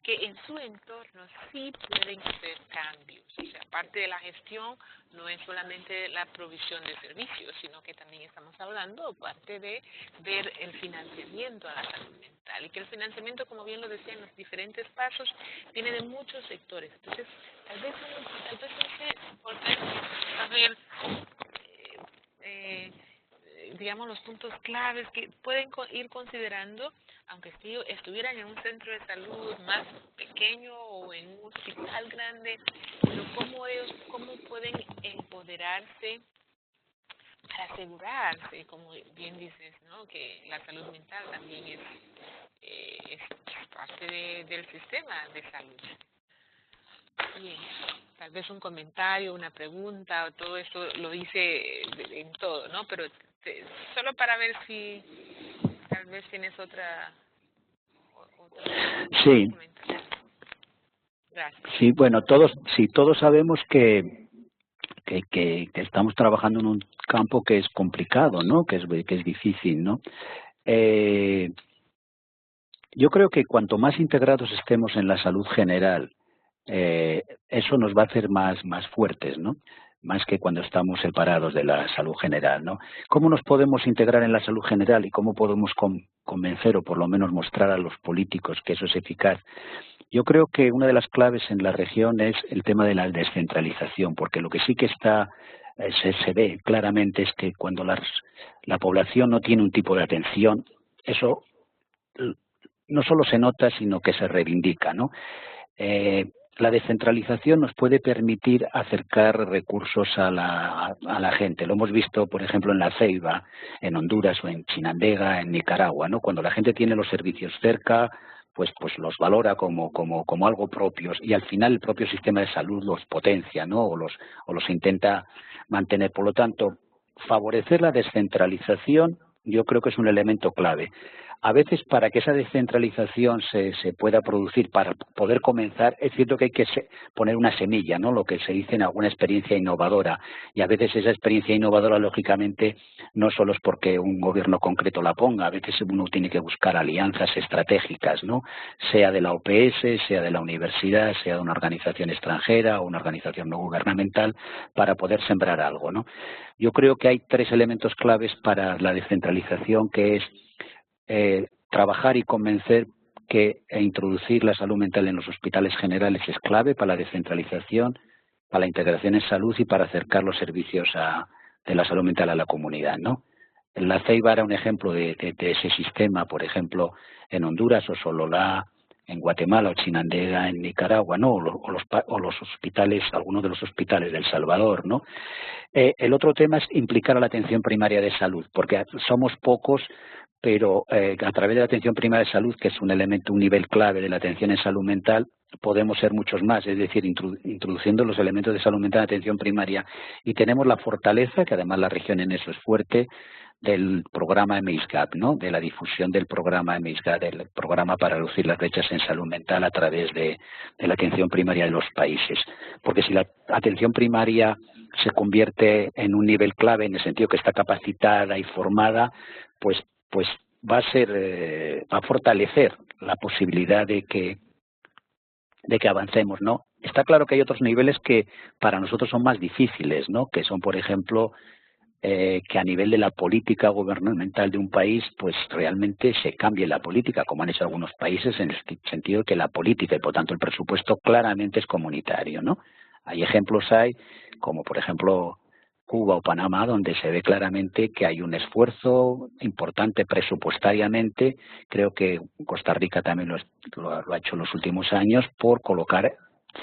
que en su entorno sí pueden hacer cambios? O sea, parte de la gestión no es solamente la provisión de servicios, sino que también estamos hablando parte de ver el financiamiento a la salud mental. Y que el financiamiento, como bien lo decía en los diferentes pasos, viene de muchos sectores. Entonces, tal vez es importante saber, digamos, los puntos claves que pueden ir considerando, aunque estuvieran en un centro de salud más pequeño o en un hospital grande, pero cómo pueden empoderarse para asegurarse, como bien dices, ¿no?, que la salud mental también es parte del sistema de salud. Bien, tal vez un comentario, una pregunta, o todo eso lo hice en todo, ¿no? Pero solo para ver si tal vez tienes otra Sí. Gracias. Sí, bueno, todos sabemos que estamos trabajando en un campo que es complicado, ¿no? Que es difícil, ¿no? Yo creo que cuanto más integrados estemos en la salud general, eso nos va a hacer más fuertes, ¿no? Más que cuando estamos separados de la salud general, ¿no? ¿Cómo nos podemos integrar en la salud general y cómo podemos convencer o por lo menos mostrar a los políticos que eso es eficaz? Yo creo que una de las claves en la región es el tema de la descentralización, porque lo que sí que se ve claramente es que cuando la población no tiene un tipo de atención, eso no solo se nota, sino que se reivindica, ¿no? La descentralización nos puede permitir acercar recursos a la gente. Lo hemos visto, por ejemplo, en La Ceiba, en Honduras o en Chinandega, en Nicaragua, ¿no? Cuando la gente tiene los servicios cerca, pues los valora como algo propios, y al final el propio sistema de salud los potencia, ¿no? O los intenta mantener. Por lo tanto, favorecer la descentralización yo creo que es un elemento clave. A veces, para que esa descentralización se pueda producir, para poder comenzar, es cierto que hay que poner una semilla, ¿no? Lo que se dice en alguna experiencia innovadora. Y a veces esa experiencia innovadora, lógicamente, no solo es porque un gobierno concreto la ponga. A veces uno tiene que buscar alianzas estratégicas, ¿no? Sea de la OPS, sea de la universidad, sea de una organización extranjera o una organización no gubernamental, para poder sembrar algo, ¿no? Yo creo que hay 3 elementos claves para la descentralización, que es trabajar y convencer que introducir la salud mental en los hospitales generales es clave para la descentralización, para la integración en salud y para acercar los servicios de la salud mental a la comunidad, ¿no? La Ceiba era un ejemplo de ese sistema, por ejemplo, en Honduras o Sololá, en Guatemala o Chinandega, en Nicaragua, ¿no? O los hospitales, algunos de los hospitales de El Salvador, ¿no? El otro tema es implicar a la atención primaria de salud, porque somos pocos, pero a través de la atención primaria de salud, que es un nivel clave de la atención en salud mental, podemos ser muchos más, es decir, introduciendo los elementos de salud mental en atención primaria. Y tenemos la fortaleza, que además la región en eso es fuerte, del programa MISGAP, ¿no? De la difusión del programa MISGAP, del programa para reducir las brechas en salud mental a través de la atención primaria de los países. Porque si la atención primaria se convierte en un nivel clave, en el sentido que está capacitada y formada, pues va a fortalecer la posibilidad de que avancemos, ¿no? Está claro que hay otros niveles que para nosotros son más difíciles, ¿no? Que son, por ejemplo, que a nivel de la política gubernamental de un país, pues realmente se cambie la política, como han hecho algunos países, en el sentido de que la política y por tanto el presupuesto claramente es comunitario, ¿no? Hay ejemplos, como por ejemplo Cuba o Panamá, donde se ve claramente que hay un esfuerzo importante presupuestariamente. Creo que Costa Rica también lo ha hecho en los últimos años por colocar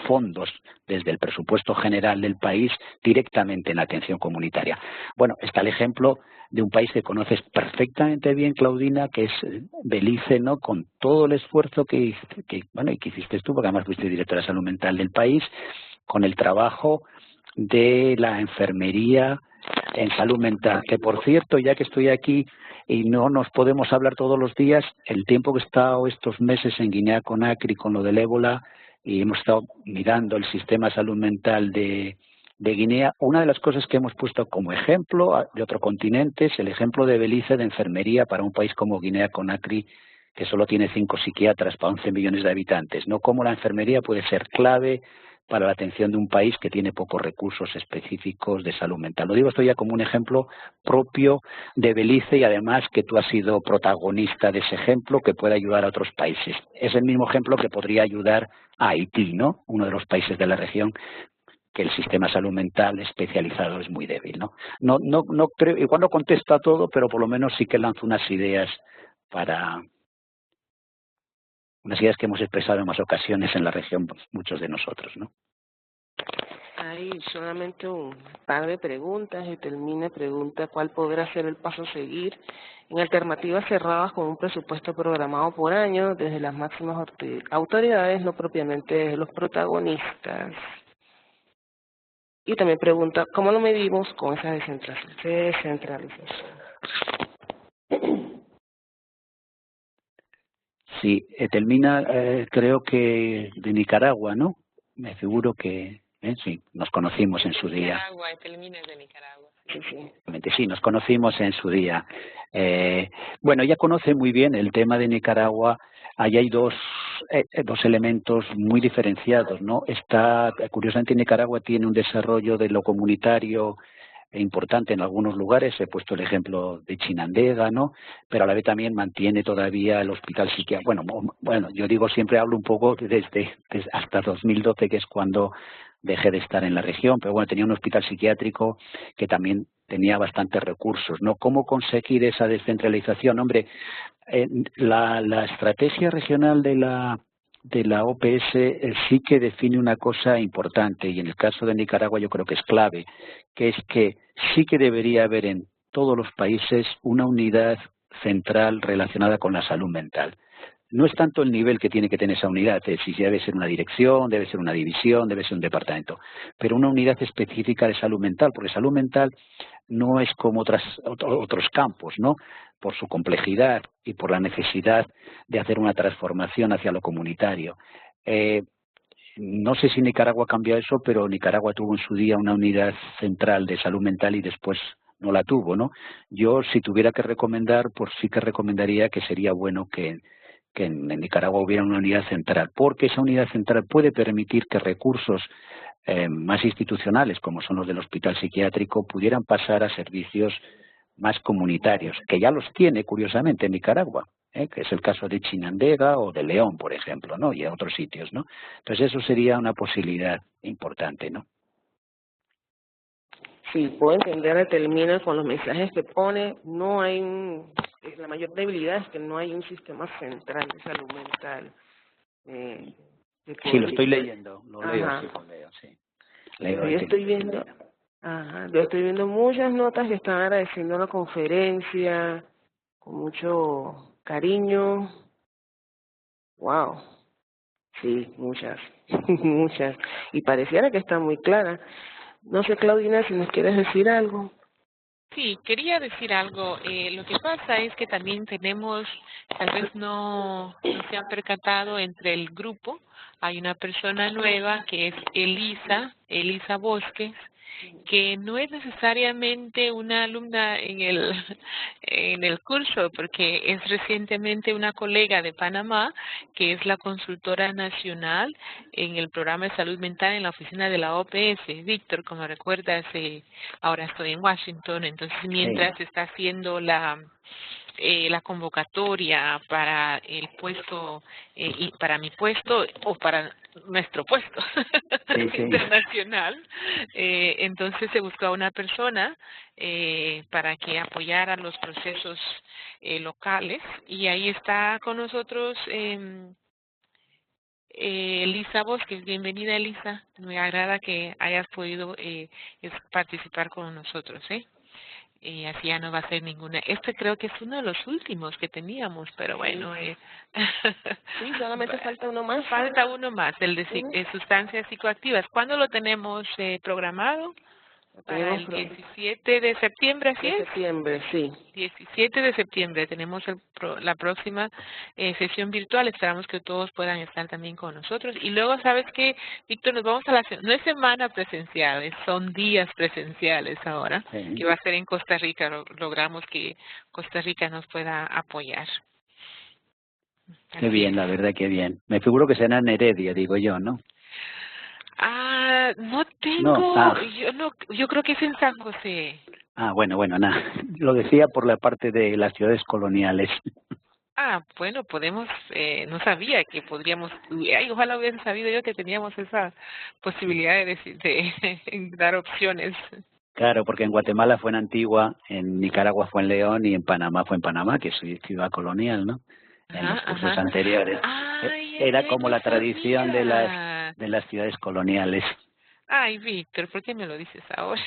fondos desde el presupuesto general del país directamente en la atención comunitaria. Bueno, está el ejemplo de un país que conoces perfectamente bien, Claudina, que es Belice, ¿no? Con todo el esfuerzo que hiciste tú, porque además fuiste directora de salud mental del país, con el trabajo de la enfermería en salud mental, que por cierto, ya que estoy aquí y no nos podemos hablar todos los días, el tiempo que he estado estos meses en Guinea-Conakry con lo del ébola, y hemos estado mirando el sistema de salud mental de Guinea, una de las cosas que hemos puesto como ejemplo de otro continente es el ejemplo de Belice de enfermería para un país como Guinea-Conakry, que solo tiene 5 psiquiatras para 11 millones de habitantes, ¿no? Cómo la enfermería puede ser clave para la atención de un país que tiene pocos recursos específicos de salud mental. Lo digo esto ya como un ejemplo propio de Belice y además que tú has sido protagonista de ese ejemplo que puede ayudar a otros países. Es el mismo ejemplo que podría ayudar a Haití, ¿no? Uno de los países de la región que el sistema de salud mental especializado es muy débil, ¿no? No creo, igual no contesto a todo, pero por lo menos sí que lanzo unas ideas que hemos expresado en más ocasiones en la región, pues, muchos de nosotros, ¿no? Hay solamente un par de preguntas. Determina pregunta cuál podrá ser el paso a seguir en alternativas cerradas con un presupuesto programado por año desde las máximas autoridades, no propiamente desde los protagonistas. Y también pregunta cómo lo medimos con esa descentralización. Sí, Etelmina, creo que de Nicaragua, ¿no? Me figuro que sí, nos conocimos en su día. Nicaragua, Etelmina es de Nicaragua. Sí, nos conocimos en su día. Bueno, ella conoce muy bien el tema de Nicaragua. Ahí hay dos elementos muy diferenciados, ¿no? Curiosamente, Nicaragua tiene un desarrollo de lo comunitario importante en algunos lugares. He puesto el ejemplo de Chinandega, ¿no? Pero a la vez también mantiene todavía el hospital psiquiátrico. Bueno, yo digo, siempre hablo un poco desde hasta 2012, que es cuando dejé de estar en la región, pero bueno, tenía un hospital psiquiátrico que también tenía bastantes recursos, ¿no? ¿Cómo conseguir esa descentralización? Hombre, la estrategia regional de la OPS sí que define una cosa importante, y en el caso de Nicaragua yo creo que es clave, que es que sí que debería haber en todos los países una unidad central relacionada con la salud mental. No es tanto el nivel que tiene que tener esa unidad, si debe ser una dirección, debe ser una división, debe ser un departamento, pero una unidad específica de salud mental, porque salud mental no es como otros campos, ¿no? Por su complejidad y por la necesidad de hacer una transformación hacia lo comunitario. No sé si Nicaragua ha cambiado eso, pero Nicaragua tuvo en su día una unidad central de salud mental y después no la tuvo, ¿no? Yo, si tuviera que recomendar, pues sí que recomendaría que sería bueno que en Nicaragua hubiera una unidad central, porque esa unidad central puede permitir que recursos más institucionales, como son los del hospital psiquiátrico, pudieran pasar a servicios más comunitarios, que ya los tiene, curiosamente, en Nicaragua, que es el caso de Chinandega o de León, por ejemplo, ¿no? Y en otros sitios, ¿no? Entonces eso sería una posibilidad importante, ¿no? Sí, puedo entender, termina con los mensajes que pone. No hay la mayor debilidad es que no hay un sistema central de salud mental. Sí, lo estoy leyendo, lo leo, Ajá. sí, lo leo, sí. Yo estoy viendo muchas notas que están agradeciendo la conferencia con mucho cariño. Wow, sí, muchas, muchas. Y pareciera que está muy clara. No sé, Claudina, si nos quieres decir algo. Sí, quería decir algo. Lo que pasa es que también tenemos, tal vez no se han percatado entre el grupo, hay una persona nueva que es Elisa Bosques, que no es necesariamente una alumna en el curso, porque es recientemente una colega de Panamá, que es la consultora nacional en el programa de salud mental en la oficina de la OPS. Víctor, como recuerdas, ahora estoy en Washington, entonces mientras está haciendo la convocatoria para el puesto y para mi puesto o para nuestro puesto internacional, entonces se buscó a una persona para que apoyara los procesos locales, y ahí está con nosotros Elisa Bosques. Bienvenida, Elisa. Me agrada que hayas podido participar con nosotros, y así ya no va a ser ninguna. Este creo que es uno de los últimos que teníamos, pero bueno. Sí, solamente falta uno más. Falta uno más, el de sustancias psicoactivas. ¿Cuándo lo tenemos programado? Para el 17 de septiembre, ¿así es? Septiembre, sí. 17 de septiembre tenemos la próxima sesión virtual. Esperamos que todos puedan estar también con nosotros. Y luego, ¿sabes qué, Víctor? Nos vamos a no es semana presenciales, son días presenciales ahora, que va a ser en Costa Rica. Logramos que Costa Rica nos pueda apoyar. Qué bien, la verdad, qué bien. Me figuro que será en Heredia, digo yo, ¿no? No tengo, yo creo que es en San José. Bueno, nada. Lo decía por la parte de las ciudades coloniales. Bueno, podemos, no sabía que podríamos, ojalá hubiera sabido yo que teníamos esa posibilidad de dar opciones. Claro, porque en Guatemala fue en Antigua, en Nicaragua fue en León y en Panamá fue en Panamá, que es ciudad colonial, ¿no? En los cursos anteriores. Era como la tradición de las ciudades coloniales. Ay, Víctor, ¿por qué me lo dices ahora?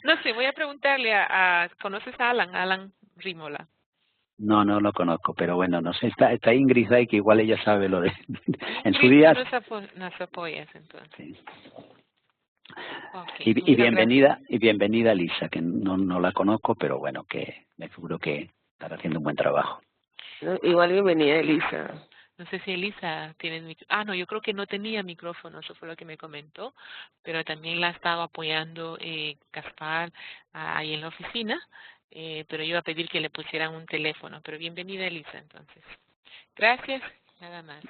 No sé, voy a preguntarle ¿conoces a Alan Rímola? No lo conozco, pero bueno, no sé, está Ingrid ahí, que igual ella sabe lo de... en su día... Nos apoyas, entonces. Sí. Okay, y bienvenida Lisa, que no la conozco, pero bueno, que me figuro que estará haciendo un buen trabajo. Igual bienvenida, Elisa. No sé si Elisa tiene micrófono. No, yo creo que no tenía micrófono, eso fue lo que me comentó, pero también la estaba apoyando Gaspar ahí en la oficina, pero yo iba a pedir que le pusieran un teléfono. Pero bienvenida, Elisa, entonces. Gracias, nada más.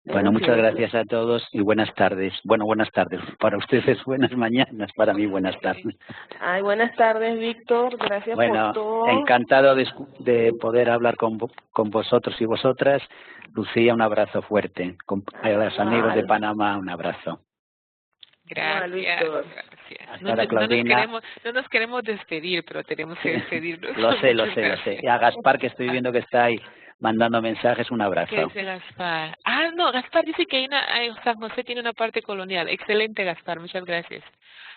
Bueno, muchas gracias a todos y buenas tardes. Bueno, buenas tardes. Para ustedes buenas mañanas, para mí buenas tardes. Ay, buenas tardes, Víctor. Gracias por todo. Encantado de poder hablar con vosotros y vosotras. Lucía, un abrazo fuerte. A los amigos de Panamá, un abrazo. Gracias. No nos queremos despedir, pero tenemos que despedirnos. Lo sé. Y a Gaspar, que estoy viendo que está ahí mandando mensajes, un abrazo. ¿Qué dice Gaspar? No, Gaspar dice que San José tiene una parte colonial. Excelente, Gaspar, muchas gracias.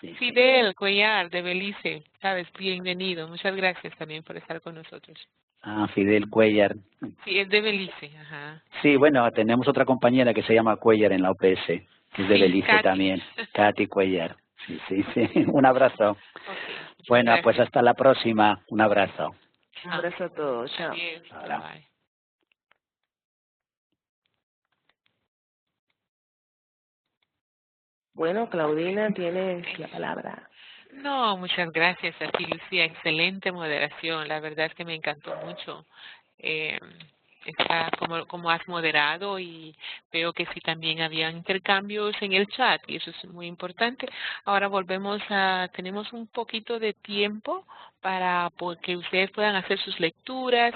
Sí. Fidel Cuellar, de Belice, sabes, bienvenido. Muchas gracias también por estar con nosotros. Fidel Cuellar. Sí, es de Belice, ajá. Sí, bueno, tenemos otra compañera que se llama Cuellar en la OPS, que es de Belice Katy. También, Katy Cuellar. Sí. Un abrazo. Okay, bueno, gracias. Pues hasta la próxima. Un abrazo. Un abrazo a todos. Chao. Bye. Bueno, Claudina, tiene la palabra. No, muchas gracias a ti, Lucía. Excelente moderación. La verdad es que me encantó mucho. Está como has moderado, y veo que sí también había intercambios en el chat y eso es muy importante. Ahora tenemos un poquito de tiempo para que ustedes puedan hacer sus lecturas.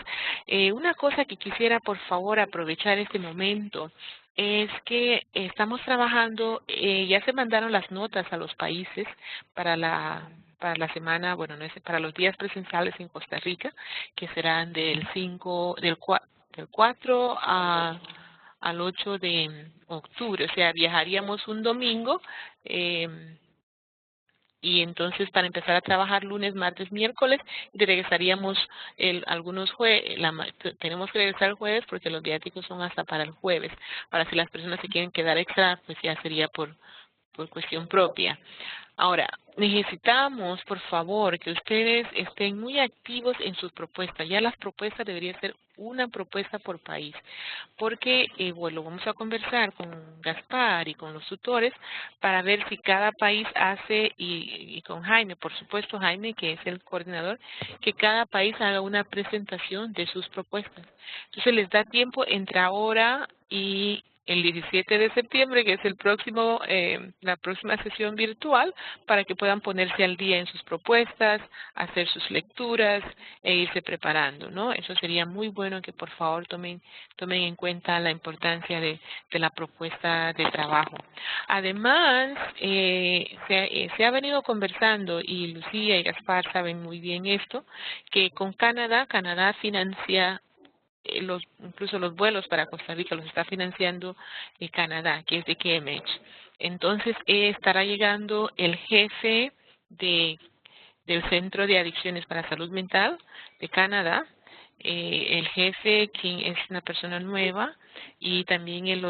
Una cosa que quisiera por favor aprovechar este momento es que estamos trabajando, ya se mandaron las notas a los países para la semana, para los días presenciales en Costa Rica, que serán del 4 al 8 de octubre, o sea, viajaríamos un domingo y entonces para empezar a trabajar lunes, martes, miércoles, y regresaríamos algunos jueves, tenemos que regresar el jueves porque los viáticos son hasta para el jueves. Ahora, si las personas se quieren quedar extra, pues ya sería por cuestión propia. Ahora, necesitamos, por favor, que ustedes estén muy activos en sus propuestas. Ya las propuestas deberían ser una propuesta por país, porque, bueno, vamos a conversar con Gaspar y con los tutores para ver si cada país hace, y con Jaime, por supuesto, Jaime, que es el coordinador, que cada país haga una presentación de sus propuestas. Entonces, les da tiempo entre ahora y el 17 de septiembre, que es el próximo, la próxima sesión virtual, para que puedan ponerse al día en sus propuestas, hacer sus lecturas e irse preparando, ¿no? Eso sería muy bueno que por favor tomen en cuenta la importancia de la propuesta de trabajo. Además, se ha venido conversando, y Lucía y Gaspar saben muy bien esto, que con Canadá financia incluso los vuelos para Costa Rica los está financiando Canadá, que es de KMH. Entonces, estará llegando el jefe del Centro de Adicciones para Salud Mental de Canadá, el jefe, quien es una persona nueva, y también el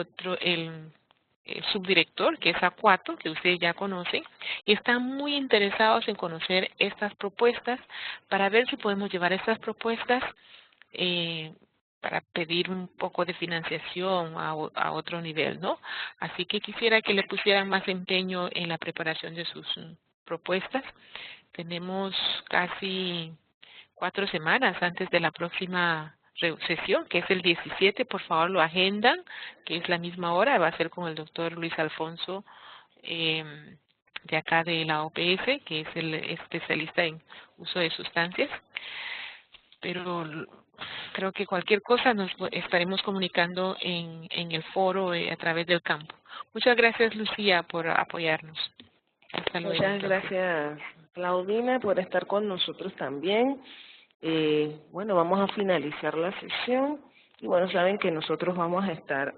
subdirector, que es Acuato, que ustedes ya conocen, y están muy interesados en conocer estas propuestas para ver si podemos llevar estas propuestas para pedir un poco de financiación a otro nivel, ¿no? Así que quisiera que le pusieran más empeño en la preparación de sus propuestas. Tenemos casi 4 semanas antes de la próxima sesión, que es el 17, por favor lo agendan, que es la misma hora, va a ser con el doctor Luis Alfonso de acá de la OPS, que es el especialista en uso de sustancias. Pero creo que cualquier cosa nos estaremos comunicando en el foro a través del campo. Muchas gracias, Lucía, por apoyarnos. Hasta luego. Muchas gracias, Claudina, por estar con nosotros también. Bueno, vamos a finalizar la sesión y bueno, saben que nosotros vamos a estar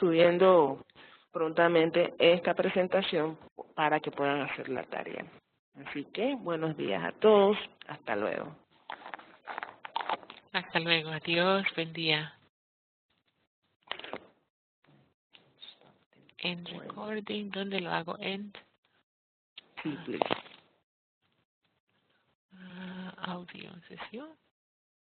subiendo prontamente esta presentación para que puedan hacer la tarea. Así que buenos días a todos, hasta luego. Hasta luego, adiós, buen día. End recording, ¿dónde lo hago? End. Sí, please. Audio, sesión.